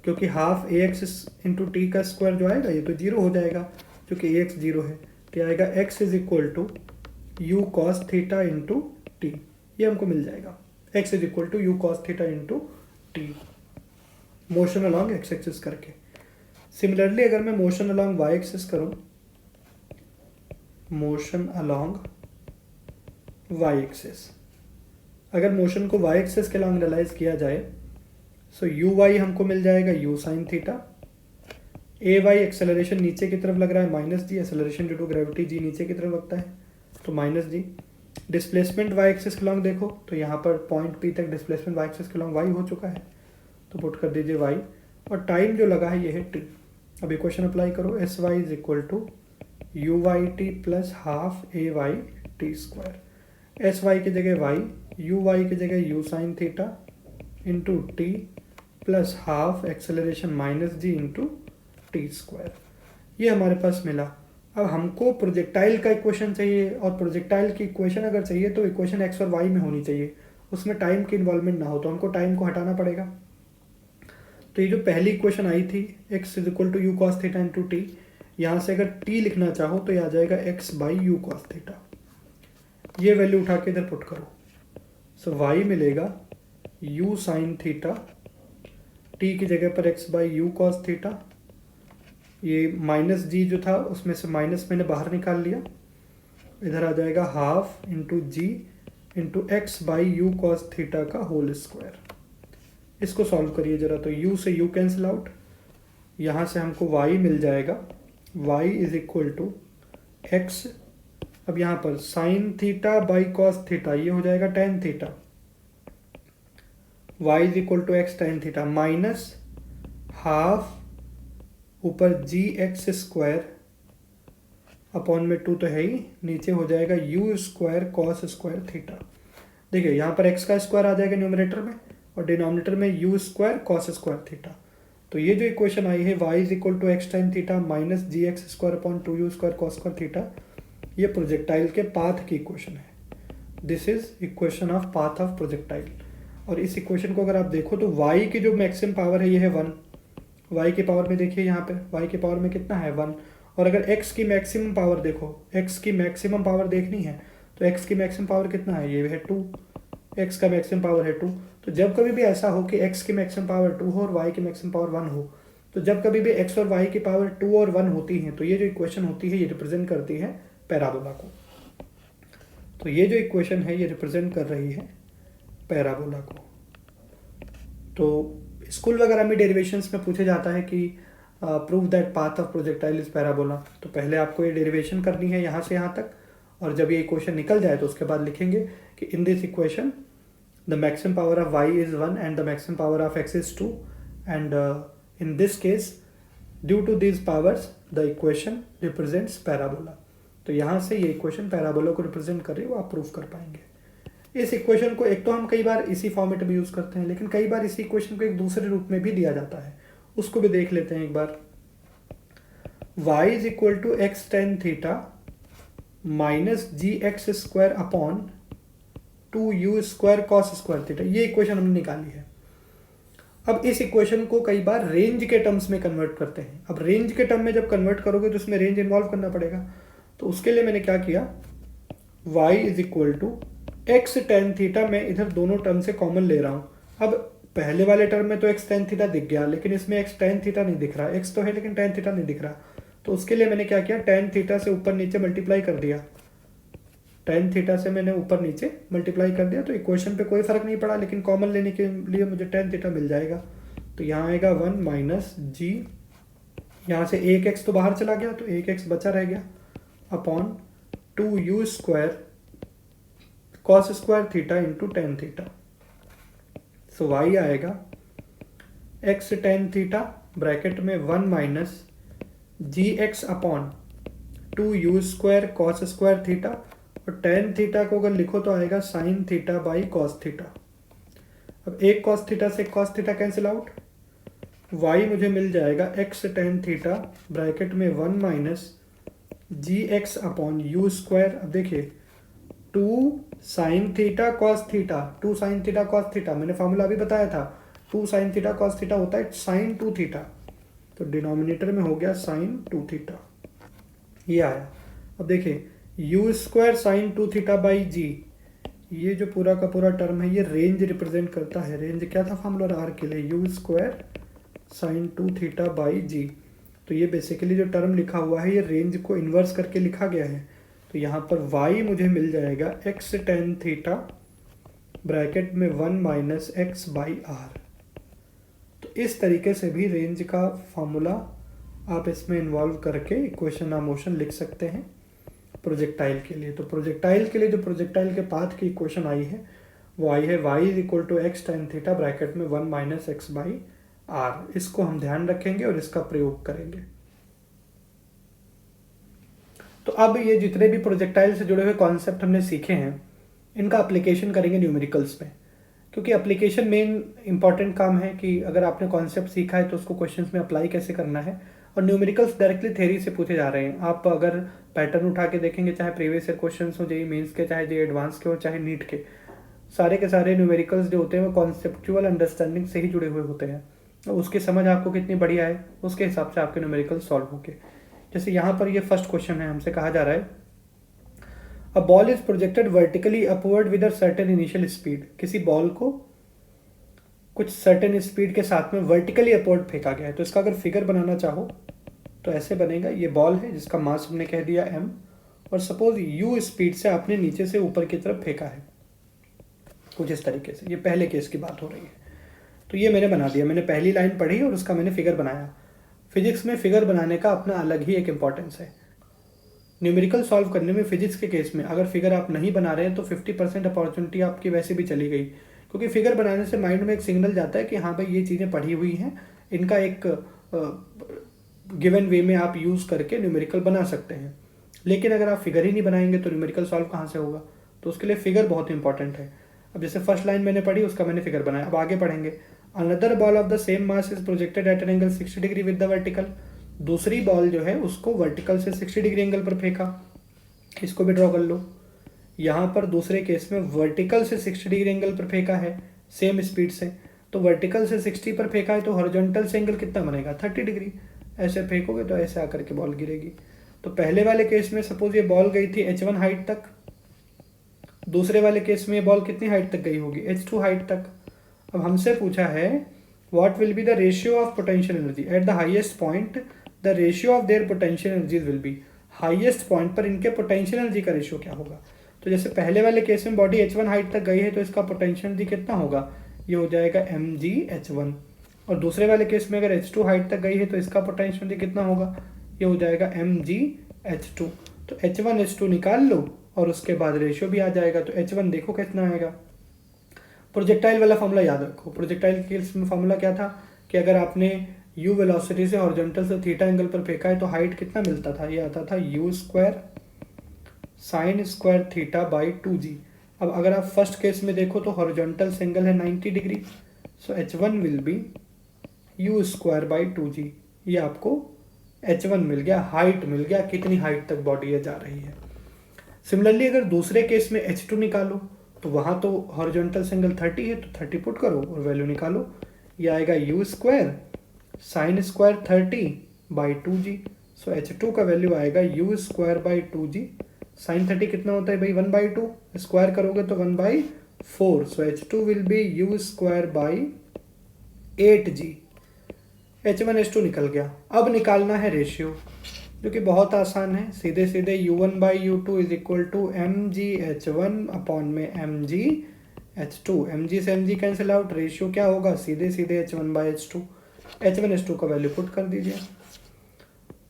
क्योंकि हाफ ax इंटू टी का स्क्वायर जो आएगा ये तो 0 हो जाएगा क्योंकि ax 0 है, तो आएगा x is equal to u cos theta into t. ये हमको मिल जाएगा x is equal to u cos theta into t, motion along x axis करके। सिमिलरली अगर मैं मोशन अलॉन्ग y एक्सिस करूं, मोशन अलॉन्ग वाई एक्सेस। अगर motion को वाई एक्सेस के अलॉन्ग एनालाइज किया जाए सो यू वाई हमको मिल जाएगा u sine theta. A y acceleration नीचे की तरफ लग रहा है minus g, acceleration due to gravity g नीचे की तरफ लगता है तो minus g. Displacement y axis के अलॉन्ग देखो तो यहाँ पर पॉइंट पी तक डिस्प्लेसमेंट वाई एक्सेस के अलॉन्ग वाई हो चुका है तो पुट कर दीजिए वाई, और टाइम जो लगा है ये है टी। अब इक्वेशन अप्लाई करो, s Y is equal to you Y T plus half A Y T square. S Y की जगह वाई, यू वाई की जगह u sine theta into t plus half acceleration minus g into t square. ये हमारे पास मिला। अब हमको projectile का इक्वेशन चाहिए, और प्रोजेक्टाइल की इक्वेशन अगर चाहिए तो इक्वेशन एक्स और वाई में होनी चाहिए, उसमें टाइम की इन्वॉल्वमेंट ना हो, तो हमको टाइम को हटाना पड़ेगा। तो ये जो पहली इक्वेशन आई थी x is equal to u cos theta into t, यहाँ से अगर टी लिखना चाहो तो ये आ जाएगा x by u cos theta. ये वैल्यू उठा के इधर पुट करो, सो वाई मिलेगा यू साइन थीटा, टी की जगह पर x by u cos theta, ये माइनस जी जो था उसमें से माइनस मैंने बाहर निकाल लिया, इधर आ जाएगा half into g into x by u cos theta का होल स्क्वायर। इसको सॉल्व करिए जरा, तो u से u कैंसिल आउट, यहाँ से हमको y मिल जाएगा, y is equal to x. अब यहाँ पर sine theta by cos theta ये हो जाएगा tan theta, y is equal to x tan theta minus half ऊपर जी एक्स स्क्वायर अपॉन में टू तो है ही, नीचे हो जाएगा u square cos square theta. देखिए यहाँ पर एक्स का स्क्वायर आ जाएगा न्यूमरेटर में और डिनोमिनेटर में u square cos square theta. तो ये जो इक्वेशन आई है y is equal to x tan theta minus g x square upon two u square cos square theta, ये प्रोजेक्टाइल के पाथ की इक्वेशन है। This is equation of path of projectile. और इस इक्वेशन को अगर आप देखो तो y की जो मैक्सिमम पावर है ये है 1, y की पावर में देखिए यहाँ पे y की पावर में कितना है 1, और अगर x की मैक्सिमम पावर देखो, x की मैक्सिमम पावर देखनी है तो x की मैक्सिमम पावर कितना है, ये है 2, x का मैक्सिमम पावर है 2। तो जब कभी भी ऐसा हो कि x की मैक्सिमम पावर 2 हो और y की मैक्सिमम पावर 1 हो, तो जब कभी भी x और y की पावर 2 और 1 होती हैं तो ये जो इक्वेशन होती है ये रिप्रेजेंट करती है पैराबोला को। तो ये जो इक्वेशन है ये रिप्रेजेंट कर रही है पैराबोला को। तो स्कूल वगैरह में डेरिवेशंस में पूछे जाता है कि prove that path of projectile is parabola, तो पहले आपको ये डेरिवेशन करनी है यहाँ से यहाँ तक, और जब ये इक्वेशन निकल जाए तो उसके बाद लिखेंगे कि in this equation the maximum power of y is 1 and the maximum power of x is 2, and in this case due to this powers the equation represents parabola. तो यहाँ से ये इक्वेशन पैराबोला को रिप्रेजेंट कर रही है, वो आप प्रूव कर पाएंगे। इस इक्वेशन को एक तो हम कई बार इसी फॉर्मेट में यूज़ करते हैं, लेकिन कई बार इसी इक्वेशन को एक दूसरे रूप में भी दिया जाता है, उसको भी देख लेते हैं एक बार। y is equal to x tan theta minus g x square upon two u square cos square theta, ये इक्वेशन हमने निकाली है। अब इस इक्वेशन को कई बार रेंज के टर्म्स में कन्वर्ट करते हैं। अब रेंज के टर्म में जब कन्वर्ट करोगे तो उसमें रेंज इन्वॉल्व करना पड़ेगा, तो उसके लिए मैंने क्या किया, y is equal to x tan theta, मैं इधर दोनों टर्म से कॉमन ले रहा हूँ। अब पहले वाले टर्म में तो एक्स टेन थीटा दिख गया, लेकिन इसमें एक्स टेन थीटा नहीं दिख रहा, एक्स तो है लेकिन टेन थीटा नहीं दिख रहा। तो उसके लिए मैंने क्या किया, टेन थीटा से ऊपर नीचे मल्टीप्लाई कर दिया, टेन थीटा से मैंने ऊपर नीचे मल्टीप्लाई कर दिया। तो इक्वेशन पे कोई फर्क नहीं पड़ा, लेकिन कॉमन लेने के लिए मुझे टेन थीटा मिल जाएगा। तो यहाँ आएगा 1 माइनस जी, यहाँ से एक एक्स तो बाहर चला गया तो एक एक्स बचा रह गया, upon two u square cos square theta into tan theta. So y आएगा एक्स टेन थीटा ब्रैकेट में 1 minus g x upon two u square cos square theta, और टेन थीटा को अगर लिखो तो आएगा sine theta by cos theta. अब एक कॉस थीटा से cos theta cancel out, y मुझे मिल जाएगा एक्स टेन थीटा ब्रैकेट में 1 minus g x upon you square. अब देखिए two sine theta cos theta, two sine theta cos theta, मैंने फॉर्मूला अभी बताया था, two sine theta cos theta होता है साइन टू थीटा, तो डिनोमिनेटर में हो गया साइन टू थीटा, ये आया। अब देखिए u square sine two theta by g, ये जो पूरा का पूरा टर्म है ये रेंज रिप्रेजेंट करता है। रेंज क्या था फॉर्मूला आर के लिए, u square sine two theta by g. तो ये बेसिकली जो टर्म लिखा हुआ है ये रेंज को इन्वर्स करके लिखा गया है। तो तो यहाँ पर y मुझे मिल जाएगा x tan थीटा ब्रैकेट में 1 माइनस एक्स बाई आर। तो इस तरीके से भी रेंज का फॉर्मूला आप इसमें इन्वॉल्व करके इक्वेशन ऑफ मोशन लिख सकते हैं प्रोजेक्टाइल के लिए। तो प्रोजेक्टाइल के लिए जो प्रोजेक्टाइल के पाथ की इक्वेशन आई है वो आई है y is equal to x tan theta bracket में 1 माइनस एक्स बाई आर। इसको हम ध्यान रखेंगे और इसका प्रयोग करेंगे। तो अब ये जितने भी प्रोजेक्टाइल से जुड़े हुए कॉन्सेप्ट हमने सीखे हैं इनका एप्लीकेशन करेंगे न्यूमेरिकल्स में, क्योंकि एप्लीकेशन मेन इंपॉर्टेंट काम है कि अगर आपने कॉन्सेप्ट सीखा है तो उसको क्वेश्चंस में अप्लाई कैसे करना है। और न्यूमेरिकल्स डायरेक्टली थ्योरी से पूछे जा रहे हैं। आप अगर पैटर्न उठा के देखेंगे, चाहे प्रीवियस ईयर क्वेश्चन हो जेईई मेंस के, चाहे जेईई एडवांस के हो, चाहे नीट के सारे न्यूमेरिकल्स जो होते हैं वो कॉन्सेप्चुअल अंडरस्टैंडिंग से ही जुड़े हुए होते हैं। तो उसकी समझ आपको कितनी बढ़िया है उसके हिसाब से आपके न्यूमेरिकल सॉल्व होंगे। जैसे यहाँ पर ये फर्स्ट क्वेश्चन है, हमसे कहा जा रहा है a ball is projected vertically upward with a certain initial speed. किसी बॉल को कुछ सर्टेन स्पीड के साथ में वर्टिकली अपवर्ड फेंका गया है। तो इसका अगर फिगर बनाना चाहो तो ऐसे बनेगा। ये बॉल है जिसका मास हमने कह दिया m, और सपोज u स्पीड से आपने नीचे से ऊपर की तरफ फेंका है कुछ इस तरीके से। ये पहले केस की बात हो रही है। तो ये मैंने बना दिया, मैंने पहली लाइन पढ़ी और उसका मैंने फिगर बनाया। फिजिक्स में फिगर बनाने का अपना अलग ही एक इम्पॉर्टेंस है। न्यूमेरिकल सॉल्व करने में फिजिक्स के केस में अगर फिगर आप नहीं बना रहे हैं तो 50% अपॉर्चुनिटी आपकी वैसे भी चली गई, क्योंकि फिगर बनाने से माइंड में एक सिग्नल जाता है कि हाँ भाई ये चीज़ें पढ़ी हुई हैं, इनका एक गिवन वे में आप यूज़ करके न्यूमेरिकल बना सकते हैं। लेकिन अगर आप फिगर ही नहीं बनाएंगे तो न्यूमेरिकल सॉल्व कहाँ से होगा। तो उसके लिए फिगर बहुत इंपॉर्टेंट है। अब जैसे फर्स्ट लाइन मैंने पढ़ी उसका मैंने फिगर बनाया। अब आगे पढ़ेंगे। Another ball of the same mass is projected at an angle 60 degree with the vertical. दूसरी बॉल जो है उसको वर्टिकल से 60 डिग्री एंगल पर फेंका। इसको भी ड्रॉ कर लो। यहाँ पर दूसरे केस में वर्टिकल से 60 डिग्री एंगल पर फेंका है सेम स्पीड से। तो वर्टिकल से 60 पर फेंका है तो हॉरिजॉन्टल से एंगल कितना बनेगा 30 डिग्री। ऐसे फेंकोगे तो ऐसे आकर के बॉल गिरेगी। तो पहले वाले केस में सपोज ये बॉल गई थी h1 हाइट तक, दूसरे वाले केस में ये बॉल कितनी हाइट तक गई होगी h2 हाइट तक। अब हमसे पूछा है what will be the ratio of potential energy at the highest point, the ratio of their potential energies will be. Highest point पर इनके पोटेंशियल एनर्जी का रेशियो क्या होगा। तो जैसे पहले वाले केस में बॉडी h1 हाइट तक गई है तो इसका पोटेंशियल एनर्जी कितना होगा, ये हो जाएगा mgh1। और दूसरे वाले केस में अगर h2 हाइट तक गई है तो इसका पोटेंशियल एनर्जी कितना होगा, ये हो जाएगा mgh2। तो h1 h2 निकाल लो और उसके बाद रेशियो भी आ जाएगा। तो h1 देखो कितना आएगा। प्रोजेक्टाइल वाला फॉर्मूला याद रखो। प्रोजेक्टाइल के केस में फॉर्मूला क्या था कि अगर आपने u वेलोसिटी से हॉरिजॉन्टल से थीटा एंगल पर फेंका है तो हाइट कितना मिलता था, ये आता था u square sine square theta by 2g। अब अगर आप फर्स्ट केस में देखो तो हॉरिजॉन्टल से एंगल है 90 degree. So h1 will be u square by 2g। ये आपको h1 मिल गया, हाइट मिल गया, कितनी हाइट तक बॉडी ये जा रही है। सिमिलरली अगर दूसरे केस में h2 निकालो तो वहाँ तो हॉरिजॉन्टल से एंगल 30 है तो 30 पुट करो और वैल्यू निकालो। ये आएगा u square sine square 30 by 2g। So h2 का वैल्यू आएगा u square by 2g। Sign 30 कितना होता है भाई 1/2, स्क्वायर करोगे तो 1/4। सो h2 will be u square by 8g। h1 h2 निकल गया। अब निकालना है रेशियो, जो कि बहुत आसान है। सीधे सीधे u1/u2 is equal to mgh1 upon में mgh2। mg से mg कैंसिल आउट, रेशियो क्या होगा, सीधे सीधे h1/h2। h1 h2 का वैल्यू पुट कर दीजिए।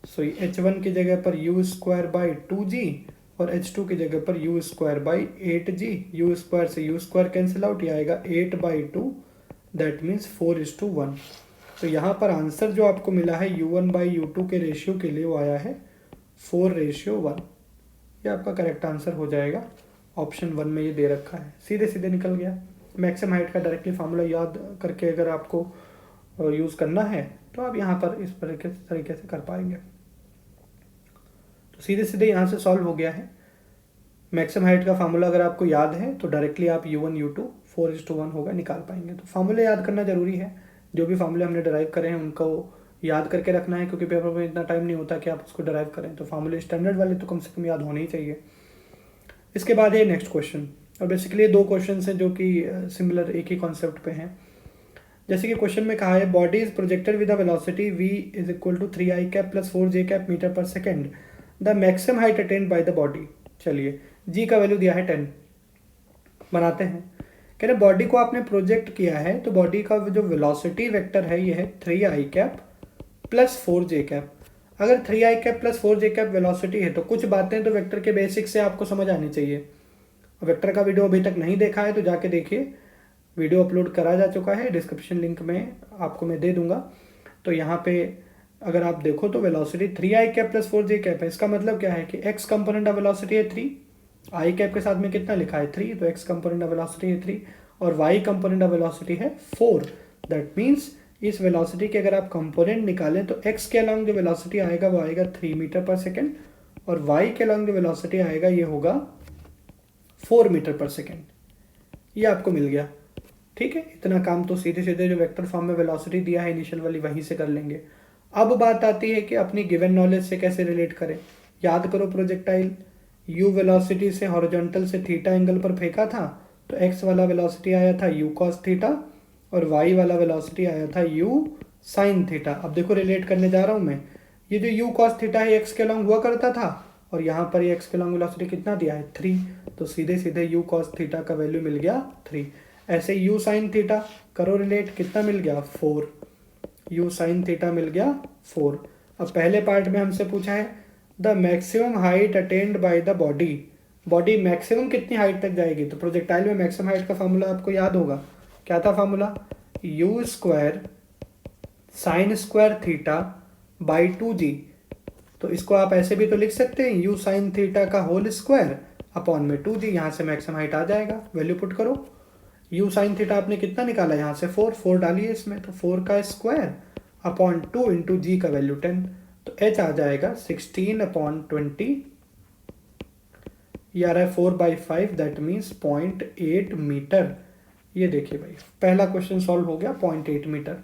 सो h1 की जगह पर u स्क्वायर बाई 2g और h2 की जगह पर u square by 8g। u square से u स्क्वायर कैंसिल आउट, ये आएगा 8/2, दैट मीन्स 4:1। तो यहाँ पर आंसर जो आपको मिला है u1/u2 के रेशियो के लिए वो आया है 4:1। ये आपका करेक्ट आंसर हो जाएगा। ऑप्शन 1 में ये दे रखा है, सीधे सीधे निकल गया। मैक्सिमम हाइट का डायरेक्टली फार्मूला याद करके अगर आपको यूज़ करना है तो आप यहाँ पर इस तरीके से कर पाएंगे। तो सीधे सीधे यहाँ से सॉल्व हो गया है। मैक्सिमम हाइट का फार्मूला अगर आपको याद है तो डायरेक्टली आप u1 u2 4:1 होगा निकाल पाएंगे। तो फार्मूले याद करना जरूरी है। जो भी फार्मूले हमने डराइव करे हैं उनको याद करके रखना है, क्योंकि पेपर में इतना टाइम नहीं होता कि आप उसको डराइव करें। तो फार्मूले स्टैंडर्ड वाले तो कम से कम याद होने ही चाहिए। इसके बाद है नेक्स्ट क्वेश्चन, और बेसिकली 2 क्वेश्चन हैं जो कि सिमिलर एक ही कॉन्सेप्ट पे हैं। जैसे कि क्वेश्चन में कहा है body is projected with a velocity v is equal to 3i cap plus 4j cap metre पर second. The maximum height attend by the body चलिए जी का वैल्यू दिया है 10, बनाते हैं। कह रहे बॉडी को आपने प्रोजेक्ट किया है तो बॉडी का जो वेलोसिटी वेक्टर है ये है 3i प्लस 4j। अगर 3i प्लस 4j वेलोसिटी है तो कुछ बातें तो वेक्टर के बेसिक से आपको समझ आनी चाहिए। वेक्टर का वीडियो अभी तक नहीं देखा है तो जाके देखिए, वीडियो अपलोड करा जा चुका है, डिस्क्रिप्शन लिंक में आपको मैं दे दूंगा। तो यहाँ पे अगर आप देखो तो वेलोसिटी 3i प्लस 4j है। इसका मतलब क्या है कि x कंपोनेंट ऑफ वेलोसिटी है 3, आई कैप के साथ में कितना लिखा है 3, तो x कंपोनेंट ऑफ वेलोसिटी है 3 और y कंपोनेंट ऑफ वेलोसिटी है 4। दैट मीन्स इस वेलोसिटी के अगर आप कंपोनेंट निकालें तो x के अलॉन्ग जो वेलोसिटी आएगा वो आएगा 3 मीटर पर सेकेंड और y के अलॉन्ग जो वेलोसिटी आएगा ये होगा 4 मीटर पर सेकेंड। ये आपको मिल गया, ठीक है। इतना काम तो सीधे सीधे जो वेक्टर फॉर्म में वेलोसिटी दिया है इनिशियल वाली वहीं से कर लेंगे। अब बात आती है कि अपनी गिवन नॉलेज से कैसे रिलेट करें। याद करो प्रोजेक्टाइल u वेलोसिटी से हॉरिजॉन्टल से थीटा एंगल पर फेंका था तो x वाला वेलोसिटी आया था u cos थीटा और y वाला वेलोसिटी आया था u sin थीटा। अब देखो रिलेट करने जा रहा हूं मैं, ये जो u cos थीटा है x के अलॉन्ग हुआ करता था और यहाँ पर ये x के अलॉन्ग वेलोसिटी कितना दिया है 3, तो सीधे सीधे u cos थीटा का वैल्यू मिल गया 3। ऐसे u sin थीटा करो रिलेट, कितना मिल गया 4, u sin थीटा मिल गया 4। अब पहले पार्ट में हमसे पूछा है the maximum height attend by the body, body maximum कितनी हाइट तक जाएगी। तो प्रोजेक्टाइल में मैक्सिमम हाइट का फॉर्मूला आपको याद होगा, क्या था formula, u square sine square theta by 2g। तो इसको आप ऐसे भी तो लिख सकते हैं u साइन थीटा का होल स्क्वायर अपॉन में 2g, यहाँ से मैक्सिमम हाइट आ जाएगा। वैल्यू पुट करो, u साइन थीटा आपने कितना निकाला यहाँ से 4 डालिए इसमें, तो 4 का स्क्वायर अपॉन 2 इंटू जी का वैल्यू 10, तो h आ जाएगा 16/20, ये आ रहा है 4/5, दैट मीन्स 0.8 मीटर। ये देखिए भाई पहला क्वेश्चन सॉल्व हो गया, 0.8 metre.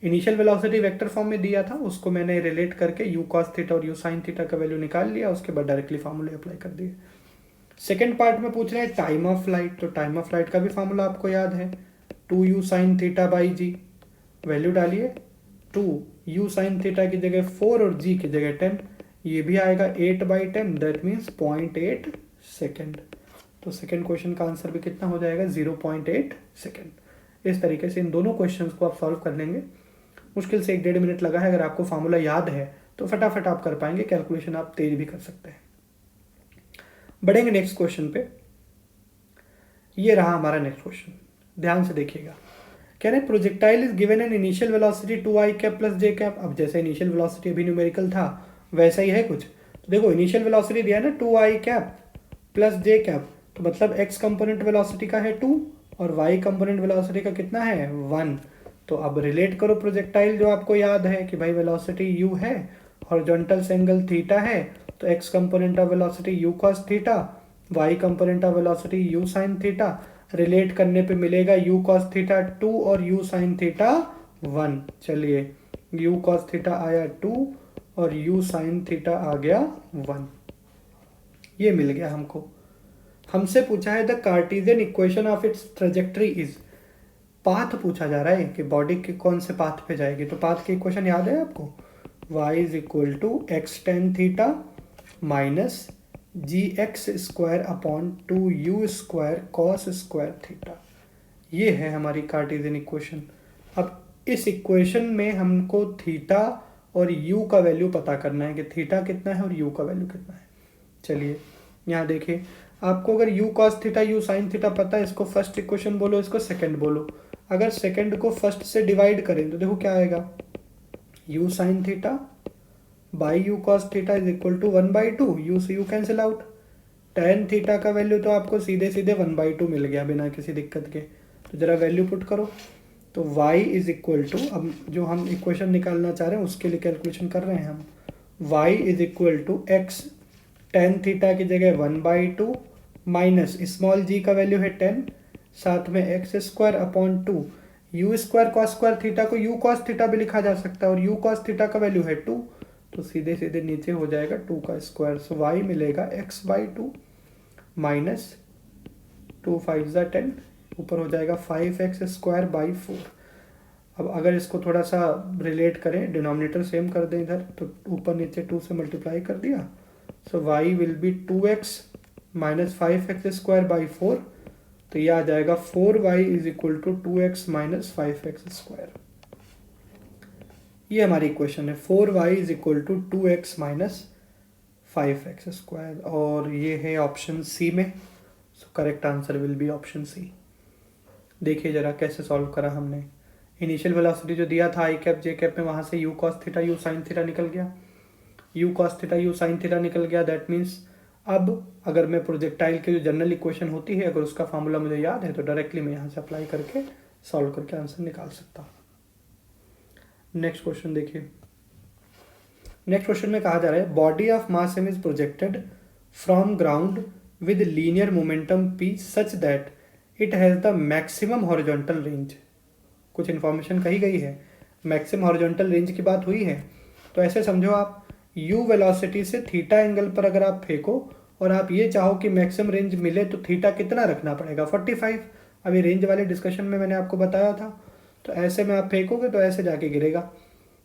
Initial velocity vector form में दिया था, उसको मैंने रिलेट करके u cos थीटा और u sin थीटा का वैल्यू निकाल लिया, उसके बाद डायरेक्टली फार्मूले अप्लाई कर दिए। सेकेंड पार्ट में पूछ रहे हैं टाइम ऑफ फ्लाइट, तो टाइम ऑफ फ्लाइट का भी फार्मूला आपको याद है 2u sin theta by g. Value डालिए, 2u sin थीटा की जगह 4 और g की जगह 10, ये भी आएगा 8/10, दैट मीन्स 0.8 सेकेंड। तो सेकेंड क्वेश्चन का आंसर भी कितना हो जाएगा 0.8 सेकेंड। इस तरीके से इन दोनों क्वेश्चंस को आप सॉल्व कर लेंगे। मुश्किल से 1-1.5 मिनट लगा है, अगर आपको फार्मूला याद है तो फटाफट आप कर पाएंगे, कैलकुलेशन आप तेज भी कर सकते हैं। बढ़ेंगे नेक्स्ट क्वेश्चन पे। ये रहा हमारा नेक्स्ट क्वेश्चन, ध्यान से देखिएगा। कह रहे projectile is given an initial velocity 2i plus j। अब जैसे इनिशियल वेलोसिटी अभी न्यूमेरिकल था वैसा ही है कुछ। तो देखो इनिशियल वेलोसिटी दिया है ना 2i प्लस j, तो मतलब x कंपोनेंट वेलोसिटी का है 2 और y कंपोनेंट वेलोसिटी का कितना है 1। तो अब रिलेट करो प्रोजेक्टाइल, जो आपको याद है कि भाई वेलोसिटी u है, हॉरिजॉन्टल से एंगल थीटा है, तो x component of velocity u cos theta, y component of velocity u sin theta. Relate करने पे मिलेगा u cos थीटा 2 और u sin थीटा 1। चलिए u cos थीटा आया 2 और u sin थीटा आ गया 1, ये मिल गया हमको। हमसे पूछा है the Cartesian equation of its trajectory is, path पूछा जा रहा है कि बॉडी के कौन से पाथ पे जाएगी। तो पाथ की इक्वेशन याद है आपको, y is equal to x tan theta minus gx² upon 2u square cos square theta. ये है हमारी कार्टेशियन इक्वेशन। अब इस इक्वेशन में हमको थीटा और u का वैल्यू पता करना है कि थीटा कितना है और u का वैल्यू कितना है। चलिए यहाँ देखिए, आपको अगर u cos theta u sin theta पता है, इसको फर्स्ट इक्वेशन बोलो, इसको सेकंड बोलो। अगर सेकंड को फर्स्ट से डिवाइड करें तो देखो क्या आएगा, u sin theta by u cos theta is equal to 1/2, u से u cancel out. tan theta का वैल्यू तो आपको सीधे सीधे 1/2 मिल गया बिना किसी दिक्कत के। तो जरा वैल्यू पुट करो, तो y इज इक्वल टू, अब जो हम इक्वेशन निकालना चाह रहे हैं उसके लिए कैलकुलेशन कर रहे हैं हम, y is equal to x tan theta की जगह 1/2 माइनस स्मॉल g का वैल्यू है 10, साथ में x² upon 2, u square cos square theta को u cos थीटा भी लिखा जा सकता है और u cos थीटा का वैल्यू है 2, तो सीधे सीधे नीचे हो जाएगा 2 का स्क्वायर। सो y मिलेगा x/2 माइनस 2 5 10, ऊपर हो जाएगा 5x² 4। अब अगर इसको थोड़ा सा रिलेट करें, डिनोमिनेटर सेम कर दें इधर, तो ऊपर नीचे 2 से मल्टीप्लाई कर दिया सो y will be 2x minus 5x² by 4, तो ये आ जाएगा 4y is equal to 2x minus 5x²। ये हमारी इक्वेशन है, 4y is equal to 2x minus 5x², और ये है ऑप्शन सी में। So correct answer will be option C. देखिए जरा कैसे सॉल्व करा हमने। इनिशियल वेलोसिटी जो दिया था आई कैप जे कैप में, वहाँ से u cos theta u sin theta निकल गया, u cos theta u sin theta निकल गया। दैट मीन्स अब अगर मैं प्रोजेक्टाइल की जो जनरल इक्वेशन होती है, अगर उसका फार्मूला मुझे याद है तो डायरेक्टली मैं यहाँ से अप्लाई करके सॉल्व करके आंसर निकाल सकता हूँ। नेक्स्ट क्वेश्चन देखिए। नेक्स्ट क्वेश्चन में कहा जा रहा है body of mass m is projected from ground with linear momentum p such that it has the maximum horizontal range. कुछ इन्फॉर्मेशन कही गई है, मैक्सिमम हॉरिजॉन्टल रेंज की बात हुई है। तो ऐसे समझो आप u वेलोसिटी से थीटा एंगल पर अगर आप फेंको और आप ये चाहो कि मैक्सिमम रेंज मिले तो थीटा कितना रखना पड़ेगा, 45। अभी रेंज वाले डिस्कशन में मैंने आपको बताया था। तो ऐसे में आप फेंकोगे तो ऐसे जाके गिरेगा,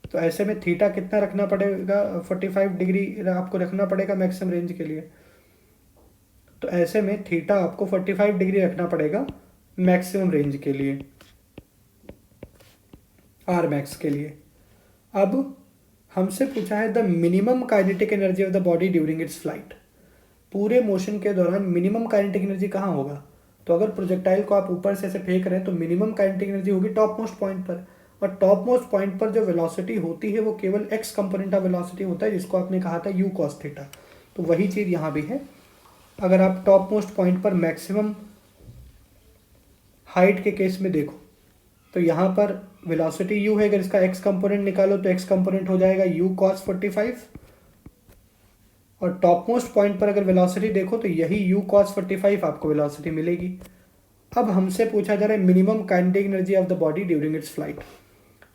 तो ऐसे में थीटा कितना रखना पड़ेगा, 45 डिग्री आपको रखना पड़ेगा मैक्सिमम रेंज के लिए। तो ऐसे में थीटा आपको 45 डिग्री रखना पड़ेगा मैक्सिमम रेंज के लिए, आर मैक्स के लिए। अब हमसे पूछा है the minimum kinetic energy of the body during its flight. पूरे मोशन के दौरान मिनिमम काइनेटिक एनर्जी कहाँ होगा, तो अगर प्रोजेक्टाइल को आप ऊपर से ऐसे फेंक रहे हैं तो मिनिमम काइनेटिक एनर्जी होगी टॉप मोस्ट पॉइंट पर, और टॉप मोस्ट पॉइंट पर जो वेलोसिटी होती है वो केवल एक्स कंपोनेंट ऑफ वेलोसिटी होता है, जिसको आपने कहा था u cos थीटा। तो वही चीज़ यहाँ भी है। अगर आप टॉप मोस्ट पॉइंट पर मैक्सिमम हाइट के केस में देखो तो यहाँ पर वेलोसिटी u है, अगर इसका x कंपोनेंट निकालो तो x कंपोनेंट हो जाएगा u cos 45, और टॉप मोस्ट पॉइंट पर अगर वेलोसिटी देखो तो यही u cos 45 आपको वेलोसिटी मिलेगी। अब हमसे पूछा जा रहा है minimum kinetic energy of the body during its flight.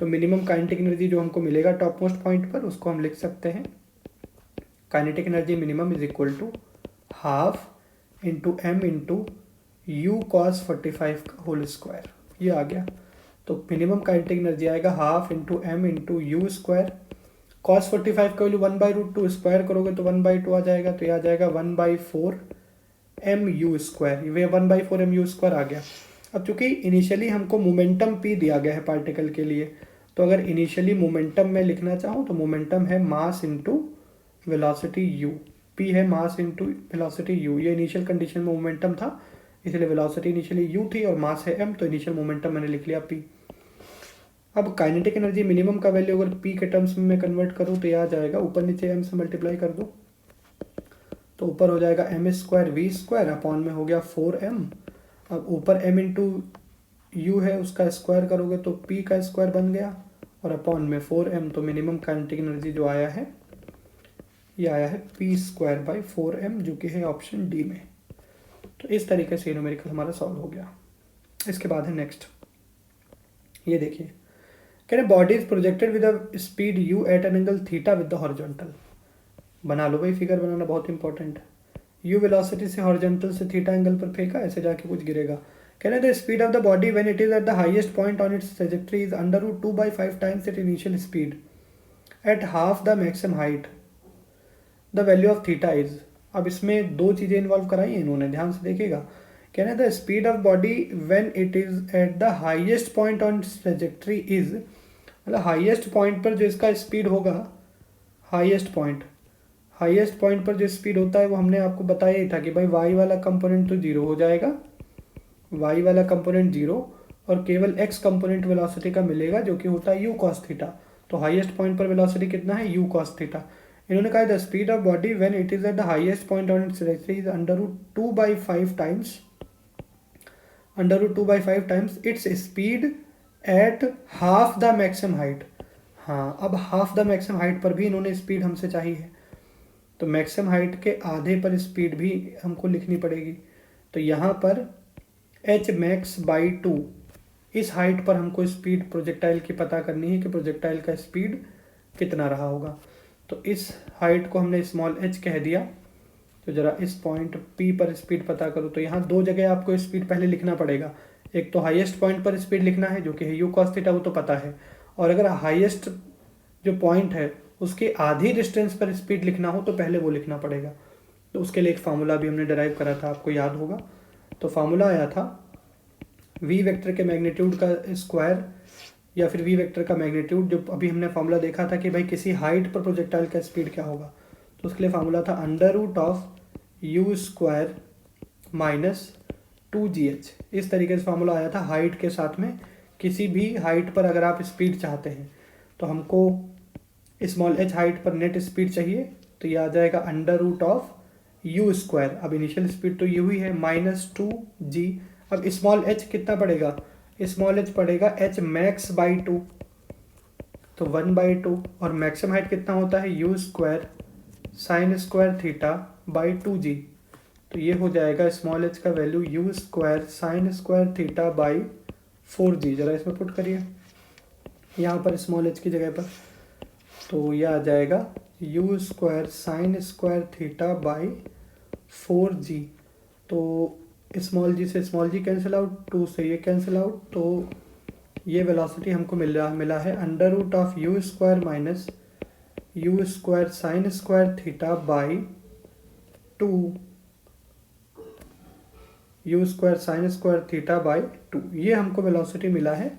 तो मिनिमम काइनेटिक एनर्जी जो हमको मिलेगा टॉप मोस्ट पॉइंट पर, उसको हम लिख सकते हैं kinetic energy minimum is equal to half into m into u cos 45 का होल स्क्वायर। ये आ गया। तो मिनिमम काइनेटिक एनर्जी आएगा half into m into you square. cos 45 का वैल्यू 1/√2, स्क्वायर करोगे तो 1/2 आ जाएगा, तो ये आ जाएगा 1/4 mu स्क्वायर। ये 1/4 mu स्क्वायर आ गया। अब चूंकि इनिशियली हमको मोमेंटम p दिया गया है पार्टिकल के लिए, तो अगर इनिशियली मोमेंटम में लिखना चाहूँ तो मोमेंटम है mass into velocity u। p है मास इंटू वेलोसिटी u। ये इनिशियल कंडीशन में मोमेंटम था, इसलिए वेलोसिटी इनिशियली u थी और मास है m, तो इनिशियल मोमेंटम मैंने लिख लिया p। अब काइनेटिक एनर्जी मिनिमम का वैल्यू अगर p के टर्म्स में मैं कन्वर्ट करूँ तो यह आ जाएगा, ऊपर नीचे m से मल्टीप्लाई कर दो तो ऊपर हो जाएगा m square v square, upon में हो गया 4m। अब ऊपर m इंटू यू है, उसका स्क्वायर करोगे तो p का स्क्वायर बन गया, और अपॉन में 4m। तो मिनिमम काइनेटिक एनर्जी जो आया है ये आया है p स्क्वायर बाई 4m, जो कि है ऑप्शन डी में। तो इस तरीके से न्यूमेरिकल हमारा सॉल्व हो गया। इसके बाद है नेक्स्ट, ये देखिए कह रहे body is projected with a speed u at an angle theta with the horizontal. बना लो भाई, फिगर बनाना बहुत इंपॉर्टेंट है। u वेलोसिटी से हॉरिजॉन्टल से थीटा एंगल पर फेंका, ऐसे जाके कुछ गिरेगा। कह रहे the speed of the body when it is at the highest point on its trajectory is √2/5 times it initial speed at half the maximum height the value of theta is. अब इसमें दो चीज़ें इन्वॉल्व कराई हैं इन्होंने, ध्यान से देखिएगा। कहना है the speed of body when it is at the highest point on trajectory is, मतलब हाईएस्ट पॉइंट पर जो इसका स्पीड होगा, हाईएस्ट पॉइंट पर जो स्पीड होता है वो हमने आपको बताया ही था कि भाई वाई वाला कंपोनेंट तो जीरो हो जाएगा, वाई वाला कंपोनेंट जीरो, और केवल एक्स कंपोनेंट वेलोसिटी का मिलेगा जो कि होता है u cos थीटा। तो हाईएस्ट पॉइंट पर वेलोसिटी कितना है, u cos थीटा। इन्होंने कहा the speed of body when it is at the highest point on its trajectory is √2/5 times its speed at half the maximum height. हाँ, अब half the maximum height पर भी इन्होंने speed हमसे चाहिए है, तो मैक्सिमम हाइट के आधे पर स्पीड भी हमको लिखनी पड़ेगी। तो यहाँ पर h max बाई 2, इस हाइट पर हमको स्पीड प्रोजेक्टाइल की पता करनी है कि प्रोजेक्टाइल का स्पीड कितना रहा होगा। तो इस हाइट को हमने स्मॉल h कह दिया। तो ज़रा इस पॉइंट P पर स्पीड पता करो, तो यहाँ दो जगह आपको स्पीड पहले लिखना पड़ेगा। एक तो हाईएस्ट पॉइंट पर स्पीड लिखना है जो कि है u cos थीटा, वो तो पता है, और अगर हाईएस्ट जो पॉइंट है उसके आधी डिस्टेंस पर स्पीड लिखना हो तो पहले वो लिखना पड़ेगा। तो उसके लिए एक फार्मूला भी हमने डिराइव करा था, आपको याद होगा। तो फार्मूला आया था वी वेक्टर के मैग्नीट्यूड का स्क्वायर या फिर वी वेक्टर का मैग्नीट्यूड। जो अभी हमने फार्मूला देखा था कि भाई किसी हाइट पर प्रोजेक्टाइल का स्पीड क्या होगा, तो उसके लिए फार्मूला था under root of u square minus 2gh। इस तरीके से फार्मूला आया था हाइट के साथ में। किसी भी हाइट पर अगर आप स्पीड चाहते हैं तो हमको स्मॉल h हाइट पर नेट स्पीड चाहिए, तो ये आ जाएगा under root of u square. अब इनिशियल स्पीड तो यू ही है माइनस 2g। अब स्मॉल h कितना पड़ेगा, स्मॉल h पड़ेगा h मैक्स बाई 2, तो 1/2। और मैक्सिमम हाइट कितना होता है u square sine square theta by 2g। तो ये हो जाएगा स्मॉल h का value u square sine square theta by 4g। जरा इसमें पुट करिए यहाँ पर स्मॉल h की जगह पर, तो यह आ जाएगा u square sine square theta by 4g। तो स्मॉल जी से स्मॉल जी कैंसिल आउट, 2 से ये कैंसिल आउट, तो ये वेलोसिटी हमको मिला है under root of u square minus u square sine square theta by 2 u square sine square theta by 2। ये हमको वेलोसिटी मिला है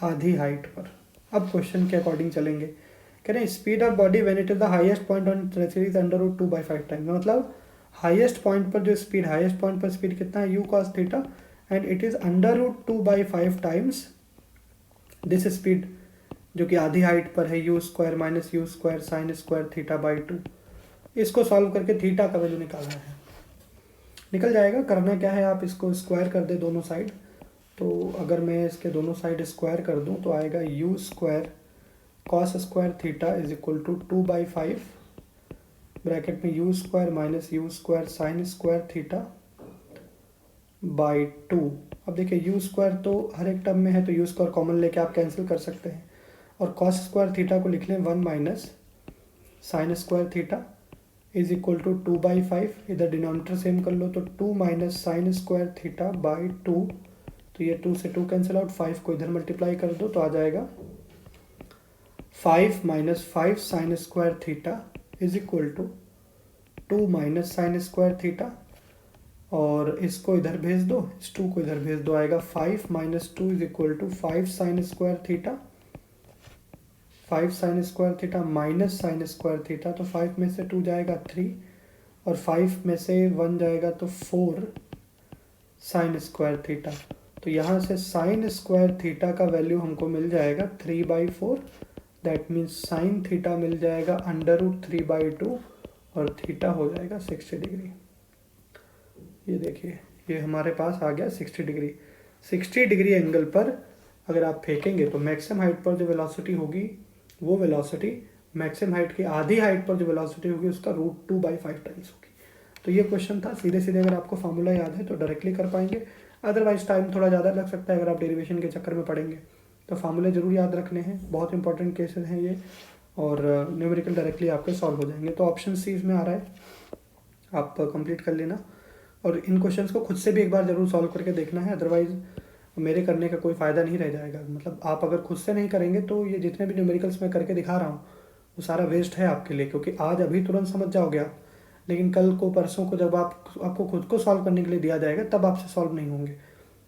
आधी हाइट पर। अब क्वेश्चन के अकॉर्डिंग चलेंगे। कह रहे हैं speed of body when it is the highest point on trajectory under root 2/5 time. मतलब हाईएस्ट पॉइंट पर जो स्पीड, हाईएस्ट पॉइंट पर स्पीड कितना है u cos theta, and it is under root 2/5 times this speed, जो कि आधी हाइट पर है u square minus u square sine square theta by 2। इसको सॉल्व करके थीटा का वैल्यू निकालना है, निकल जाएगा। करना क्या है, आप इसको स्क्वायर कर दे दोनों साइड। तो अगर मैं इसके दोनों साइड स्क्वायर कर दूं तो आएगा u square cos square theta is equal to 2/5 bracket में u square minus u square sine square theta by 2। अब देखिए यू स्क्वायर तो हर एक टर्म में है, तो यू स्क्वायर कॉमन लेके आप कैंसिल कर सकते हैं। और कॉस स्क्वायर थीटा को लिख लें 1 minus sine square theta is equal to 2/5। इधर डिनोमिनेटर सेम कर लो, तो 2 minus sine square theta by 2। तो ये 2 से 2 कैंसिल आउट, 5 को इधर मल्टीप्लाई कर दो तो आ जाएगा 5 minus 5 sine square theta is equal to 2 minus sine square theta. और इसको इधर भेज दो, इस 2 को इधर भेज दो, आएगा 5 minus 2 is equal to 5 sine square theta, 5 sine square theta minus sine square theta. तो 5 में से 2 जाएगा 3 और 5 में से 1 जाएगा तो 4 साइन स्क्वायर थीटा। तो यहाँ से साइन स्क्वायर थीटा का वैल्यू हमको मिल जाएगा 3/4। दैट मीन्स साइन थीटा मिल जाएगा अंडर रूट 3/2 और थीटा हो जाएगा 60 डिग्री। ये देखिए ये हमारे पास आ गया 60 डिग्री। 60 डिग्री एंगल पर अगर आप फेंकेंगे तो मैक्सिमम हाइट पर जो वेलोसिटी होगी वो वेलोसिटी मैक्सिमम हाइट की आधी हाइट पर जो वेलोसिटी होगी उसका रूट 2/5 टाइम्स होगी। तो ये क्वेश्चन था। सीधे सीधे अगर आपको फार्मूला याद है तो डायरेक्टली कर पाएंगे, अदरवाइज टाइम थोड़ा ज़्यादा लग सकता है अगर आप डेरिवेशन के चक्कर में पढ़ेंगे। तो फार्मूले जरूर याद रखने हैं, बहुत इंपॉर्टेंट केसेस हैं ये, और न्यूमेरिकल डायरेक्टली आपके सॉल्व हो जाएंगे। तो ऑप्शन सी इसमें आ रहा है, आप कंप्लीट कर लेना और इन क्वेश्चंस को खुद से भी एक बार ज़रूर सॉल्व करके देखना है, अदरवाइज मेरे करने का कोई फ़ायदा नहीं रह जाएगा। मतलब आप अगर खुद से नहीं करेंगे तो ये जितने भी न्यूमेरिकल्स मैं करके दिखा रहा हूँ वो सारा वेस्ट है आपके लिए, क्योंकि आज अभी तुरंत समझ जाओगे आप, लेकिन कल को परसों को जब आपको खुद को सॉल्व करने के लिए दिया जाएगा तब आपसे सॉल्व नहीं होंगे।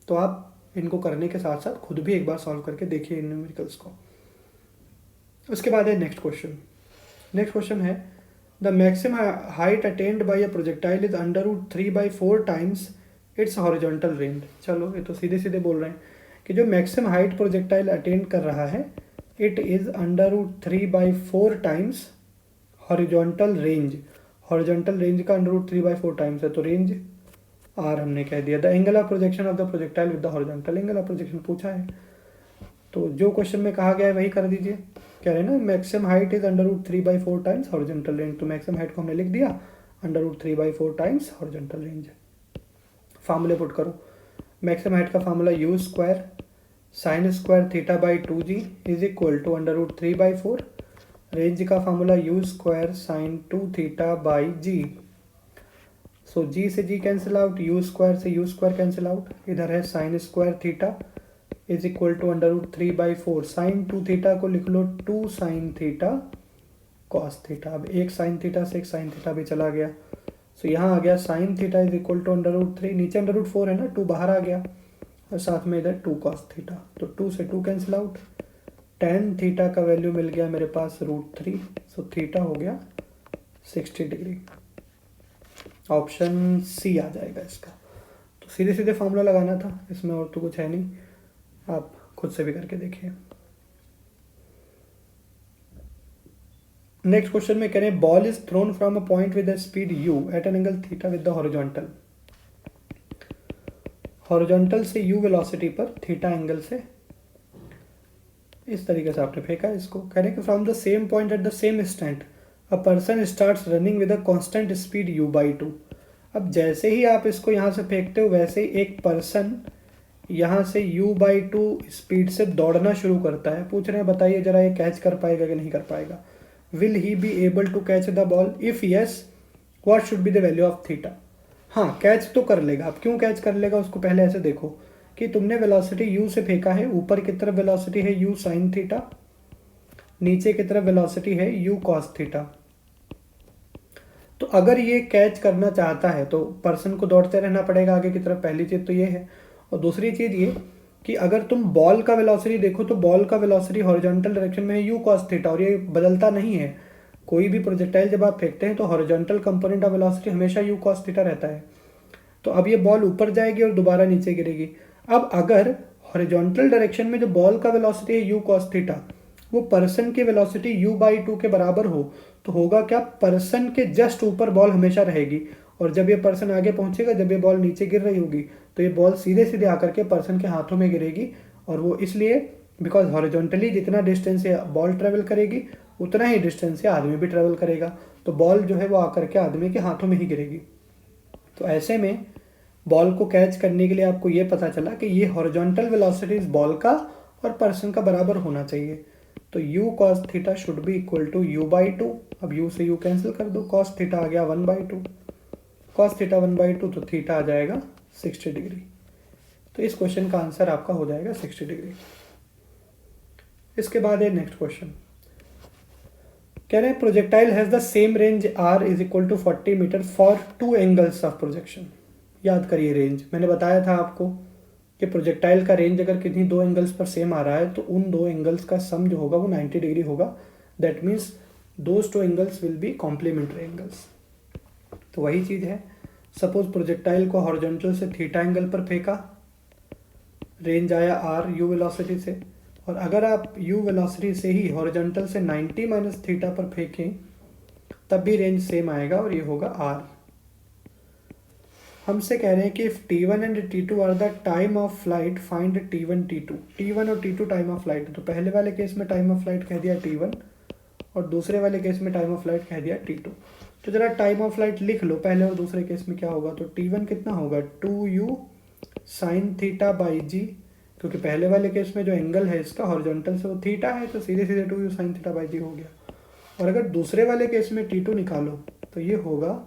तो आप इनको करने के साथ साथ खुद भी एक बार सॉल्व करके देखिए इन न्यूमेरिकल्स को। उसके बाद है नेक्स्ट क्वेश्चन। नेक्स्ट क्वेश्चन है the maximum height attend by a projectile is under root 3/4 times its horizontal range. चलो ये तो सीधे सीधे बोल रहे हैं कि जो मैक्सिमम हाइट प्रोजेक्टाइल अटेंड कर रहा है it is under root 3/4 times horizontal range. Horizontal range का अंडर रूट 3/4 टाइम्स है, तो रेंज आर हमने कह दिया। The angle of projection of the projectile with the horizontal angle of projection पूछा है, तो जो क्वेश्चन में कहा गया है वही कर दीजिए। कह रहे हैं ना maximum height is under root 3/4 times horizontal range, तो मैक्सिमम हाइट को हमने लिख दिया under root 3/4 times horizontal range. फार्मूले पुट करो, मैक्सिमम हाइट का formula u square sine square theta by 2g is equal to under root 3/4। Range का formula u square sine 2 theta by g. So g से g cancel out, u square से u square cancel out, इधर है sine square theta is equal to under root 3/4। Sine 2 theta को लिख लो 2 sine theta cos theta. अब एक sine theta से एक साइन थीटा भी चला गया, सो यहाँ आ गया sine theta is equal to √3, नीचे √4 है ना, 2 बाहर आ गया और साथ में इधर 2 कॉस थीटा, तो 2 से 2 कैंसिल आउट। टेन थीटा का वैल्यू मिल गया मेरे पास √3, सो थीटा हो गया 60 डिग्री। ऑप्शन सी आ जाएगा इसका। तो सीधे सीधे फॉर्मूला लगाना था, इसमें और तो कुछ है नहीं, आप खुद से भी करके देखिए। नेक्स्ट क्वेश्चन में कह रहे हैं ball is thrown from a point with a speed u at an angle theta with the horizontal. Horizontal से u वेलोसिटी पर थीटा एंगल से इस तरीके से आपने फेंका इसको। कह रहे हैं कि from the same point at the same instant a person starts running with a constant speed u/2। अब जैसे ही आप इसको यहाँ से फेंकते हो वैसे ही एक पर्सन यहाँ से u/2 स्पीड से दौड़ना शुरू करता है। पूछ रहे हैं बताइए जरा ये कैच कर पाएगा कि नहीं कर पाएगा। Will he be able to catch the ball, if yes what should be the value of theta. हाँ, कैच तो कर लेगा। अब क्यों कैच कर लेगा उसको पहले ऐसे देखो कि तुमने वेलोसिटी u से फेंका है, ऊपर की तरफ वेलोसिटी है u साइन थीटा, नीचे की तरफ वेलोसिटी है u कॉस थीटा। तो अगर ये कैच करना चाहता है तो पर्सन को दौड़ते रहना पड़ेगा आगे की तरफ, पहली चीज़ तो ये है। और दूसरी चीज़ ये कि अगर तुम बॉल का वेलोसिटी देखो तो बॉल का वेलोसिटी हॉरिजॉन्टल डायरेक्शन में है u cos थीटा, और ये बदलता नहीं है। कोई भी प्रोजेक्टाइल जब आप फेंकते हैं तो हॉरिजॉन्टल कंपोनेंट ऑफ वेलोसिटी हमेशा u cos थीटा रहता है। तो अब ये बॉल ऊपर जाएगी और दोबारा नीचे गिरेगी। अब अगर हॉरिजॉन्टल डायरेक्शन में जो बॉल का वेलोसिटी है u cos थीटा वो पर्सन की वेलोसिटी u/2 के बराबर हो तो होगा क्या, पर्सन के जस्ट ऊपर बॉल हमेशा रहेगी, और जब ये पर्सन आगे पहुंचेगा, जब ये बॉल नीचे गिर रही होगी तो ये बॉल सीधे सीधे आकर के पर्सन के हाथों में गिरेगी। और वो इसलिए बिकॉज हॉरिजॉन्टली जितना डिस्टेंस से बॉल ट्रेवल करेगी उतना ही डिस्टेंस से आदमी भी ट्रेवल करेगा, तो बॉल जो है वो आकर के आदमी के हाथों में ही गिरेगी। तो ऐसे में बॉल को कैच करने के लिए आपको ये पता चला कि ये हॉरिजॉन्टल वेलोसिटी बॉल का और पर्सन का बराबर होना चाहिए। तो u cos theta should be equal to u/2। अब u से u कैंसिल कर दो, cos थीटा आ गया 1/2, cos थीटा 1/2 तो थीटा आ जाएगा 60 डिग्री। तो इस क्वेश्चन का आंसर आपका हो जाएगा 60 डिग्री। इसके बाद है नेक्स्ट क्वेश्चन। कह रहे हैं projectile has the same range r is equal to 40 metre for 2 angles of projection. याद करिए रेंज, मैंने बताया था आपको कि प्रोजेक्टाइल का रेंज अगर किन्हीं 2 एंगल्स पर सेम आ रहा है तो उन 2 एंगल्स का सम जो होगा वो 90 डिग्री होगा। That means those 2 angles will be complementary angles. तो वही चीज़ है, सपोज प्रोजेक्टाइल को हॉरिजॉन्टल से थीटा एंगल पर फेंका, रेंज आया r u वेलोसिटी से, और अगर आप u वेलोसिटी से ही हॉरिजॉन्टल से 90 माइनस थीटा पर फेंकें तब भी रेंज सेम आएगा और ये होगा r। हमसे कह रहे हैं कि if t1 and t2 are the time of flight find t1 t2। t1 और t2 टाइम ऑफ फ्लाइट, तो पहले वाले केस में टाइम ऑफ फ्लाइट कह दिया t1 और दूसरे वाले केस में टाइम ऑफ फ्लाइट कह दिया t2। तो जरा टाइम ऑफ फ्लाइट लिख लो पहले और दूसरे केस में क्या होगा। तो t1 कितना होगा 2u साइन थीटा बाई जी, क्योंकि पहले वाले केस में जो एंगल है इसका हॉरिजॉन्टल से वो थीटा है तो सीधे सीधे 2u साइन थीटा बाई जी हो गया। और अगर दूसरे वाले केस में t2 निकालो तो ये होगा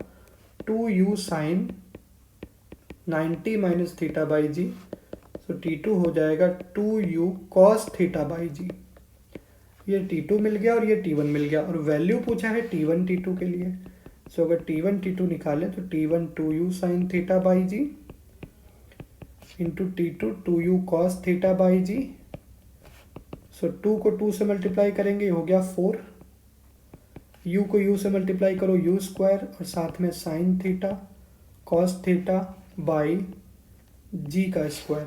2u sine 90 minus theta by g, so t2 हो जाएगा 2u cos theta by g. ये t2 मिल गया और ये t1 मिल गया, और वैल्यू पूछा है t1 t2 के लिए। सो अगर t1 t2 निकालें तो t1 2u sine theta by g into t2 2u cos theta by g. So 2 को 2 से मल्टीप्लाई करेंगे हो गया 4, u को u से मल्टीप्लाई करो u स्क्वायर और साथ में sine theta cos theta by g का स्क्वायर।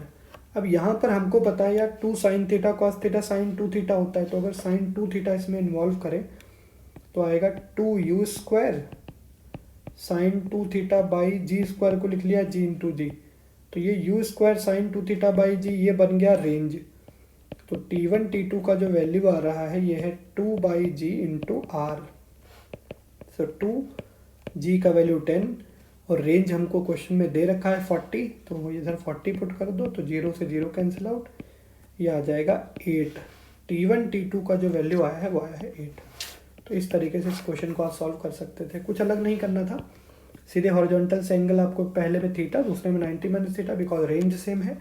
अब यहाँ पर हमको पता है यार 2 sine theta cos theta sine 2 theta होता है, तो अगर साइन 2 थीटा इसमें इन्वॉल्व करें तो आएगा 2u square sine 2 theta by g square को लिख लिया जी इंटू जी, तो ये u square sine 2 theta by g ये बन गया रेंज। तो t1 t2 का जो वैल्यू आ रहा है ये है 2 बाई जी इंटू आर। सो 2 जी का वैल्यू 10 और रेंज हमको क्वेश्चन में दे रखा है 40, तो इधर 40 पुट कर दो तो 0 से 0 कैंसिल आउट, ये आ जाएगा 8। t1 t2 का जो वैल्यू आया है वो आया है 8। तो इस तरीके से इस क्वेश्चन को आप सॉल्व कर सकते थे, कुछ अलग नहीं करना था। सीधे हॉरिजॉन्टल से एंगल आपको पहले में थीटा दूसरे में 90 minus theta, because range same है।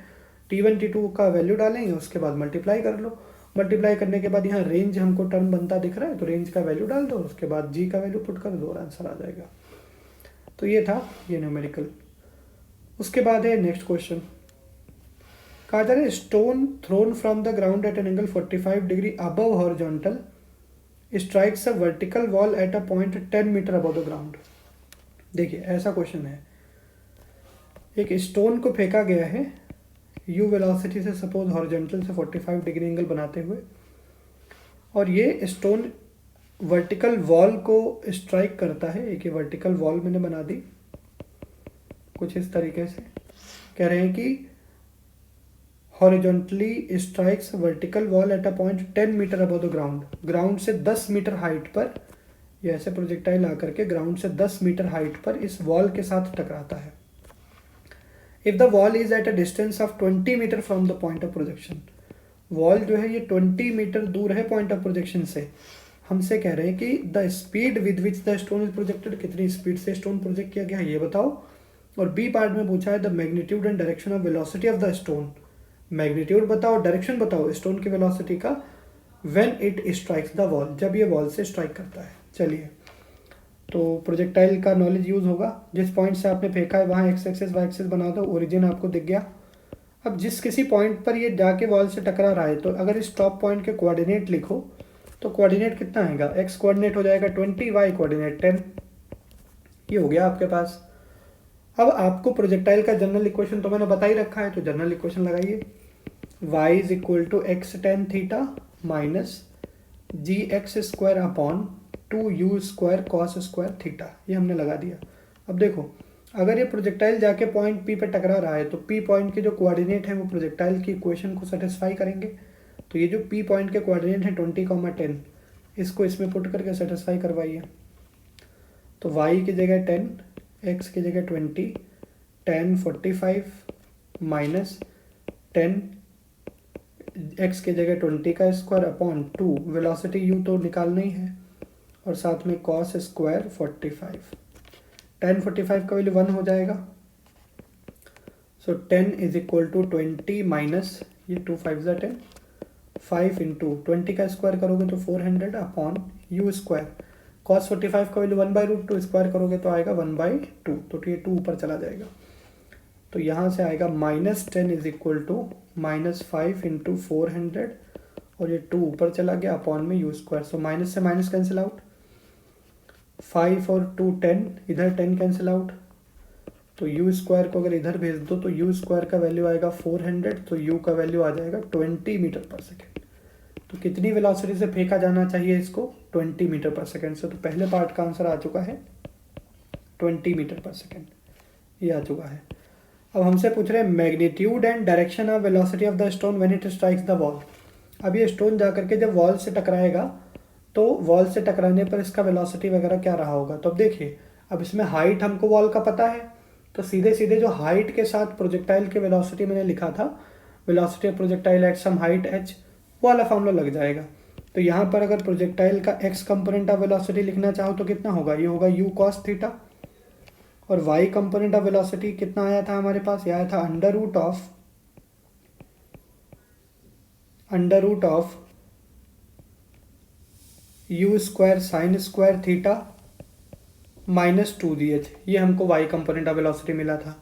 t1 t2 का वैल्यू डालेंगे उसके बाद मल्टीप्लाई कर लो, मल्टीप्लाई करने के बाद यहाँ रेंज हमको टर्म बनता दिख रहा है, तो रेंज का वैल्यू डाल दो, उसके बाद जी का वैल्यू पुट कर दो और आंसर आ जाएगा। तो ये था ये न्यूमेरिकल। उसके बाद है नेक्स्ट क्वेश्चन, कहा जा रहा है stone thrown from the ground at an angle 45 degree above horizontal strikes a vertical wall at a point 10 metre above the ground. देखिए ऐसा क्वेश्चन है, एक स्टोन को फेंका गया है यू वेलोसिटी से, सपोज हॉरिजॉन्टल से 45 डिग्री एंगल बनाते हुए, और ये स्टोन वर्टिकल वॉल को स्ट्राइक करता है। एक ये वर्टिकल वॉल मैंने बना दी कुछ इस तरीके से, कह रहे हैं कि horizontally strikes vertical wall at a point 10 metre above the ground. Ground से 10 मीटर हाइट पर ये ऐसे प्रोजेक्टाइल आकर के ग्राउंड से 10 मीटर हाइट पर इस वॉल के साथ टकराता है। If the wall is at a distance of 20 metre from the point of projection, wall जो है ये 20 मीटर दूर है पॉइंट ऑफ प्रोजेक्शन से, हमसे कह रहे हैं कि the speed with which the stone is projected, कितनी स्पीड से स्टोन प्रोजेक्ट किया गया है ये बताओ। और बी पार्ट में पूछा है the magnitude and direction of velocity of the stone, magnitude बताओ, डायरेक्शन बताओ स्टोन की वेलोसिटी का, when it strikes the wall, जब ये वॉल से स्ट्राइक करता है। चलिए तो प्रोजेक्टाइल का नॉलेज यूज होगा, जिस पॉइंट से आपने फेंका है वहाँ एक्स एक्सिस वाई एक्सिस बना दो, ओरिजिन आपको दिख गया। अब जिस किसी पॉइंट पर ये जाके वॉल से टकरा रहा है, तो अगर इस टॉप पॉइंट के कोऑर्डिनेट लिखो तो कोऑर्डिनेट कितना आएगा, एक्स कोऑर्डिनेट हो जाएगा 20, वाई कोऑर्डिनेट 10, ये हो गया आपके पास। अब आपको प्रोजेक्टाइल का जनरल इक्वेशन तो मैंने बता ही रखा है, तो जनरल इक्वेशन लगाइए, y is equal to x tan theta minus g x square upon 2u square cos square theta, ये हमने लगा दिया। अब देखो अगर ये प्रोजेक्टाइल जाके पॉइंट P पे टकरा रहा है, तो P पॉइंट के जो कोऑर्डिनेट हैं वो प्रोजेक्टाइल की इक्वेशन को सेटिस्फाई करेंगे। तो ये जो P पॉइंट के कोऑर्डिनेट हैं 20, 10, इसको इसमें पुट करके सेटिस्फाई करवाइए। तो y की जगह 10, x की जगह 20, tan 45 माइनस 10 x की जगह 20 का स्क्वायर अपॉन 2, वेलोसिटी u तो निकालना ही है, और साथ में कॉस स्क्वायर 45, tan 45 का वैल्यू 1 हो जाएगा। सो 10 इज इक्वल टू 20 माइनस ये 2 5 10, 5 इंटू 20 का स्क्वायर करोगे तो 400 अपॉन यू स्क्वायर, कॉस 45 का वैल्यू 1/√2, स्क्वायर करोगे तो आएगा 1/2, तो ये 2 ऊपर चला जाएगा। तो यहाँ से आएगा -10 इज इक्वल टू -5 इंटू 400, और ये 2 ऊपर चला गया अपॉन में यू स्क्वायर। सो माइनस से माइनस कैंसिल आउट, 5 और 2 10, इधर 10 कैंसिल आउट, तो यू स्क्वायर को अगर इधर भेज दो तो यू स्क्वायर का वैल्यू आएगा 400, तो यू का वैल्यू आ जाएगा 20 मीटर पर सेकेंड। तो कितनी वेलोसिटी से फेंका जाना चाहिए इसको, 20 मीटर पर सेकेंड से। तो पहले पार्ट का आंसर आ चुका है 20 मीटर पर सेकेंड, ये आ चुका है। अब हमसे पूछ रहे हैं magnitude and direction of velocity of the stone when it strikes the wall. अब ये स्टोन जा करके जब वॉल से टकराएगा तो वॉल से टकराने पर इसका वेलोसिटी वगैरह क्या रहा होगा। तो अब देखिए, अब इसमें हाइट हमको वॉल का पता है, तो सीधे सीधे जो हाइट के साथ प्रोजेक्टाइल के वेलोसिटी मैंने लिखा था, velocity of projectile at some height h, वो वाला फॉर्मूला लग जाएगा। तो यहाँ पर अगर प्रोजेक्टाइल का x कंपोनेंट ऑफ वेलोसिटी लिखना चाहो तो कितना होगा, ये होगा u cos थीटा, और y कंपोनेंट ऑफ वेलोसिटी कितना आया था हमारे पास, ये आया था under root of u square sine square theta -2gh, ये हमको y कंपोनेंट ऑफ वेलोसिटी मिला था।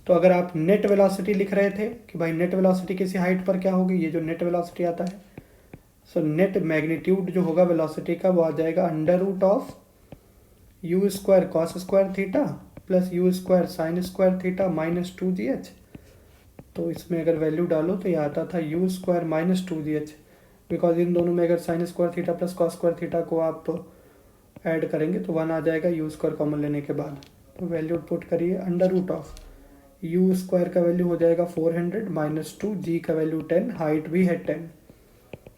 तो अगर आप नेट वेलोसिटी लिख रहे थे कि भाई नेट वेलोसिटी किसी हाइट पर क्या होगी, ये जो नेट वेलोसिटी आता है, सो नेट मैग्नीट्यूड जो होगा वेलोसिटी का वो आ जाएगा under root of u square cos square theta plus u square sine square theta -2gh। तो इसमें अगर वैल्यू डालो तो ये आता था you square -2gh, because in दोनों में अगर sign square theta plus cos square theta को आप ऐड करेंगे तो 1 आ जाएगा यू स्क्वायर कॉमन लेने के बाद। तो वैल्यू पुट करिए, under root of u square का वैल्यू हो जाएगा 400 -2, जी का वैल्यू 10, हाइट भी है 10,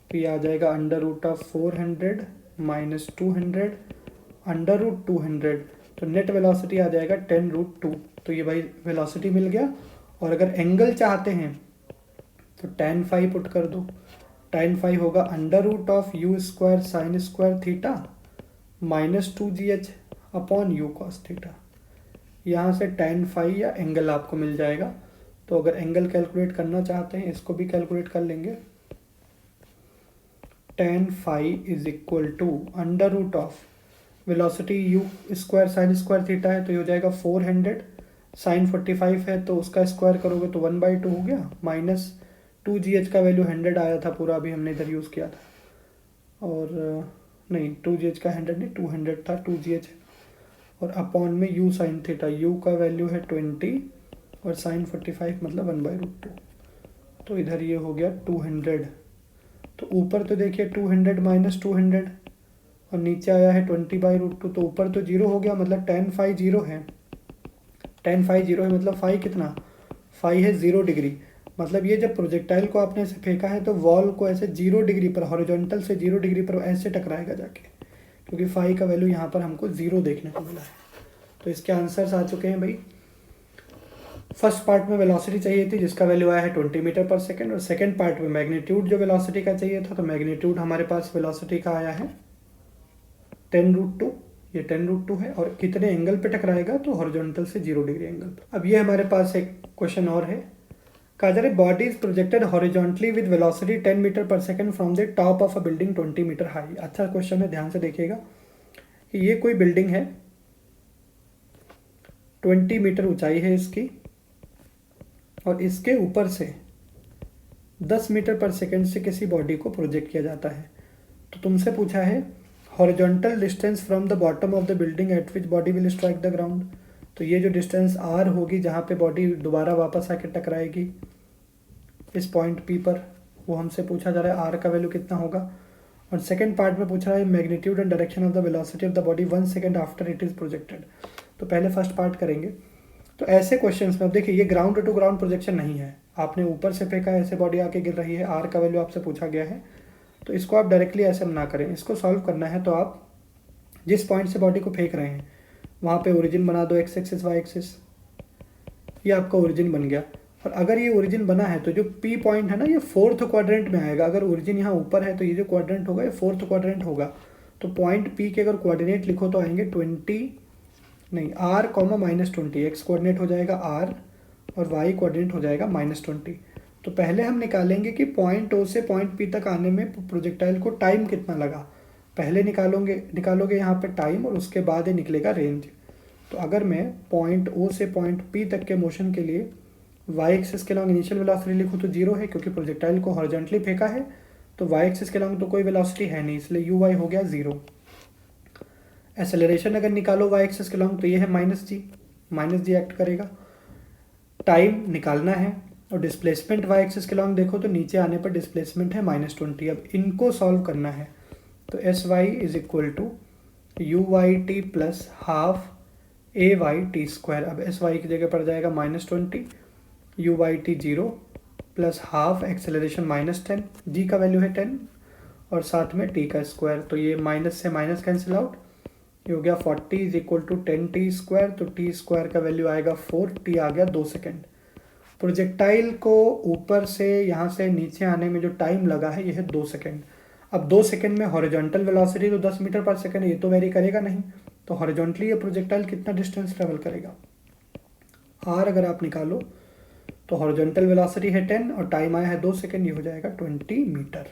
तो ये आ जाएगा under root of 400 -200 under root 200, तो नेट वेलोसिटी आ जाएगा 10√2। तो ये भाई वेलोसिटी मिल गया। और अगर एंगल चाहते हैं तो tan phi पुट कर दो, tan phi होगा under root of u square sine square theta -2gh upon u cos theta. यहाँ से tan phi या एंगल आपको मिल जाएगा। तो अगर एंगल कैलकुलेट करना चाहते हैं इसको भी कैलकुलेट कर लेंगे। tan phi is equal to under root of velocity u square sine square theta है तो ये हो जाएगा 400, साइन 45 है तो उसका स्क्वायर करोगे तो 1/2 हो गया, माइनस 2gh का वैल्यू 100 आया था पूरा, अभी हमने इधर यूज़ किया था, और नहीं 2gh का 100 नहीं 200 था 2gh, और अपॉन में u साइन थीटा, u का वैल्यू है 20 और साइन 45 मतलब 1/2, तो इधर ये हो गया 200। तो ऊपर तो देखिए 200 माइनस 200 और नीचे आया है 20/√2, तो ऊपर तो जीरो हो गया, मतलब tan phi जीरो है, tan phi जीरो है मतलब फाई कितना, फाई है 0 डिग्री। मतलब ये जब प्रोजेक्टाइल को आपने ऐसे फेंका है तो वॉल को ऐसे 0 डिग्री पर, हॉरिजॉन्टल से 0 डिग्री पर ऐसे टकराएगा जाके, क्योंकि फाई का वैल्यू यहाँ पर हमको 0 देखने को मिला है। तो इसके आंसर्स आ चुके हैं भाई। फर्स्ट पार्ट में वेलोसिटी चाहिए थी जिसका वैल्यू आया है 20 मीटर पर सेकेंड, और सेकेंड पार्ट में मैग्नीट्यूड जो वेलोसिटी का चाहिए था, तो मैग्नीट्यूड हमारे पास वेलोसिटी का आया है 10√2, ये 10√2 है, और कितने एंगल पे टकराएगा तो हॉरिजॉन्टल से 0 डिग्री एंगल पे। अब ये हमारे पास एक क्वेश्चन और है, कहा जा रहा है body is projected horizontally with velocity 10 metre पर second from the top of a building 20 metre high. अच्छा क्वेश्चन है, ध्यान से देखिएगा कि ये कोई बिल्डिंग है, 20 मीटर ऊंचाई है इसकी, और इसके ऊपर से 10 मीटर पर सेकेंड से किसी बॉडी को प्रोजेक्ट किया जाता है। तो तुमसे पूछा है horizontal distance from the bottom of the building at which body will strike the ground. तो ये जो डिस्टेंस आर होगी जहाँ पे बॉडी दोबारा वापस आके टकराएगी इस पॉइंट पी पर, वो हमसे पूछा जा रहा है आर का वैल्यू कितना होगा। और सेकंड पार्ट में पूछ रहा है magnitude and direction of the velocity of the body 1 second after it is projected. तो पहले फर्स्ट पार्ट करेंगे। तो ऐसे क्वेश्चंस में अब देखिए ये ग्राउंड टू ग्राउंड प्रोजेक्शन नहीं है, आपने ऊपर से फेंका है, ऐसे बॉडी आके गिर रही है, आर का वैल्यू आपसे पूछा गया है, तो इसको आप डायरेक्टली ऐसे ना करें। इसको सॉल्व करना है तो आप जिस पॉइंट से बॉडी को फेंक रहे हैं वहाँ पे ओरिजिन बना दो, एक्स एक्सिस वाई एक्सिस, ये आपका ओरिजिन बन गया। और अगर ये ओरिजिन बना है तो जो पी पॉइंट है ना ये फोर्थ क्वाड्रेंट में आएगा। अगर ओरिजिन यहाँ ऊपर है तो ये जो क्वाड्रेंट होगा ये फोर्थ क्वाड्रेंट होगा। तो पॉइंट पी के अगर कोऑर्डिनेट लिखो तो आएंगे 20 नहीं आर कॉमा -20, एक्स कोऑर्डिनेट हो जाएगा आर और वाई कोऑर्डिनेट हो जाएगा -20। तो पहले हम निकालेंगे कि पॉइंट ओ से पॉइंट पी तक आने में प्रोजेक्टाइल को टाइम कितना लगा, पहले निकालोगे यहाँ पे टाइम और उसके बाद ही निकलेगा रेंज। तो अगर मैं पॉइंट ओ से पॉइंट पी तक के मोशन के लिए वाई एक्सिस के लॉन्ग इनिशियल वेलोसिटी लिखूँ तो 0 है, क्योंकि प्रोजेक्टाइल को हॉरिजॉन्टली फेंका है, तो वाई एक्सिस के लॉन्ग तो कोई वेलोसिटी है नहीं, इसलिए यू वाई हो गया 0। एक्सेलरेशन अगर निकालो वाई एक्सिस के लॉन्ग तो ये है -g एक्ट करेगा। टाइम निकालना है और डिस्प्लेसमेंट वाई एक्सिस के लॉन्ग देखो तो नीचे आने पर डिस्प्लेसमेंट है -20। अब इनको सॉल्व करना है तो S Y is equal to you Y T plus half A Y T square. अब एस वाई की जगह पड़ जाएगा -20, U Y T 0 plus half acceleration -10, G का वैल्यू है 10 और साथ में टी का स्क्वायर, तो ये माइनस से माइनस कैंसिल आउट, ये हो गया 40 इज इक्वल टू 10t स्क्वायर। तो टी स्क्वायर का वैल्यू आएगा 4, टी आ गया 2 सेकेंड। प्रोजेक्टाइल को ऊपर से यहाँ से नीचे आने में जो टाइम लगा है ये है 2 सेकेंड। अब 2 सेकेंड में हॉरिजॉन्टल वेलोसिटी तो 10 मीटर पर सेकेंड, ये तो वेरी करेगा नहीं, तो हॉरिजॉन्टली ये प्रोजेक्टाइल कितना डिस्टेंस ट्रेवल करेगा, आर अगर आप निकालो तो हॉरिजॉन्टल वेलोसिटी है 10 और टाइम आया है 2 सेकेंड, ये हो जाएगा 20 मीटर।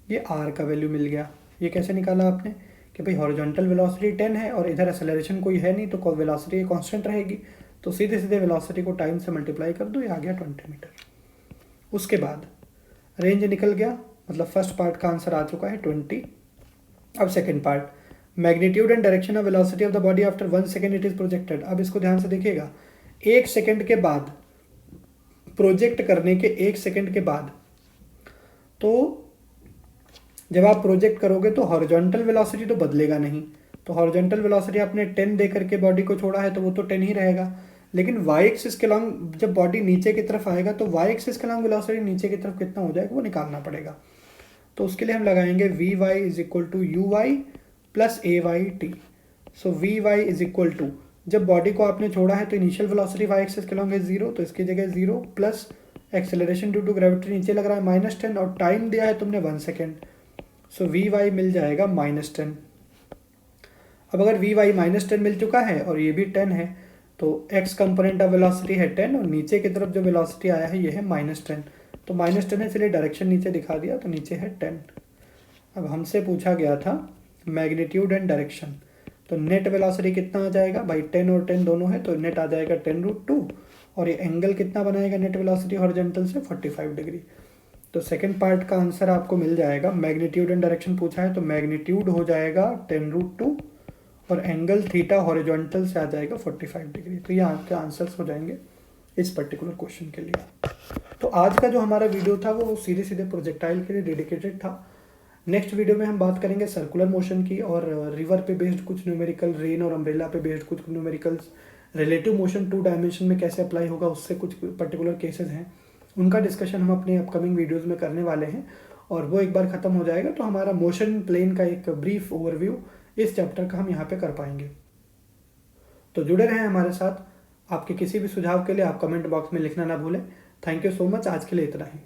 ये आर का वैल्यू मिल गया। ये कैसे निकाला आपने कि भाई हॉरिजॉन्टल वेलोसिटी 10 है और इधर एक्सेलरेशन कोई है नहीं, तो वेलोसिटी कांस्टेंट रहेगी, तो सीधे सीधे वेलोसिटी को टाइम से मल्टीप्लाई कर दो, ये आ गया 20 मीटर। उसके बाद रेंज निकल गया, मतलब फर्स्ट पार्ट का आंसर आ चुका है 20। अब second part, magnitude and direction of velocity of the body after 1 second it is projected. अब इसको ध्यान से देखिएगा, 1 सेकेंड के बाद, प्रोजेक्ट करने के 1 सेकेंड के बाद, तो जब आप प्रोजेक्ट करोगे तो हॉरिजॉन्टल वेलोसिटी तो बदलेगा नहीं, तो हॉरिजॉन्टल वेलोसिटी आपने 10 दे करके बॉडी को छोड़ा है तो वो तो 10 ही रहेगा। लेकिन वाई एक्सिस के लॉन्ग जब बॉडी नीचे की तरफ आएगा तो वाई एक्सिस के लॉन्ग वेलोसिटी नीचे की तरफ कितना हो जाएगा वो निकालना पड़ेगा। तो उसके लिए हम लगाएंगे v y is equal to you y plus a Y t. So v y is equal to, जब बॉडी को आपने छोड़ा है तो इनिशियल वेलोसिटी वाई एक्सिस के लॉन्ग है 0, तो इसकी जगह 0 plus acceleration due to gravity नीचे लग रहा है -10 और टाइम दिया है तुमने 1 सेकेंड, सो वी वाई मिल जाएगा -10। अब अगर वी वाई -10 मिल चुका है और ये भी 10 है तो एक्स कंपोनेंट ऑफ वेलोसिटी है 10 और नीचे की तरफ जो वेलोसिटी आया है ये है -10, तो -10 है, इसलिए डायरेक्शन नीचे दिखा दिया तो नीचे है 10। अब हमसे पूछा गया था मैग्नीट्यूड एंड डायरेक्शन, तो नेट वेलोसिटी कितना आ जाएगा भाई, 10 और 10 दोनों है तो नेट आ जाएगा 10√2, और ये एंगल कितना बनाएगा नेट वेलोसिटी हॉरिजॉन्टल से 45 डिग्री। तो सेकंड पार्ट का आंसर आपको मिल जाएगा, मैग्नीट्यूड एंड डायरेक्शन पूछा है तो मैग्नीट्यूड हो जाएगा 10√2 और एंगल थीटा हॉरिजॉन्टल से आ जाएगा 45 डिग्री। तो ये आपके आंसर्स हो जाएंगे इस पर्टिकुलर क्वेश्चन के लिए। तो आज का जो हमारा वीडियो था वो सीधे सीधे प्रोजेक्टाइल के लिए डेडिकेटेड था। नेक्स्ट वीडियो में हम बात करेंगे सर्कुलर मोशन की और रिवर पे बेस्ड कुछ न्यूमेरिकल, रेन और अम्ब्रेला पे बेस्ड कुछ न्यूमेरिकल्स, रिलेटिव मोशन 2 डायमेंशन में कैसे अप्लाई होगा उससे कुछ पर्टिकुलर केसेस हैं, उनका डिस्कशन हम अपने अपकमिंग वीडियोस में करने वाले हैं। और वो एक बार ख़त्म हो जाएगा तो हमारा मोशन प्लेन का एक ब्रीफ ओवरव्यू इस चैप्टर का हम यहाँ पे कर पाएंगे। तो जुड़े रहें हमारे साथ। आपके किसी भी सुझाव के लिए आप कमेंट बॉक्स में लिखना ना भूलें। थैंक यू सो मच, आज के लिए इतना ही।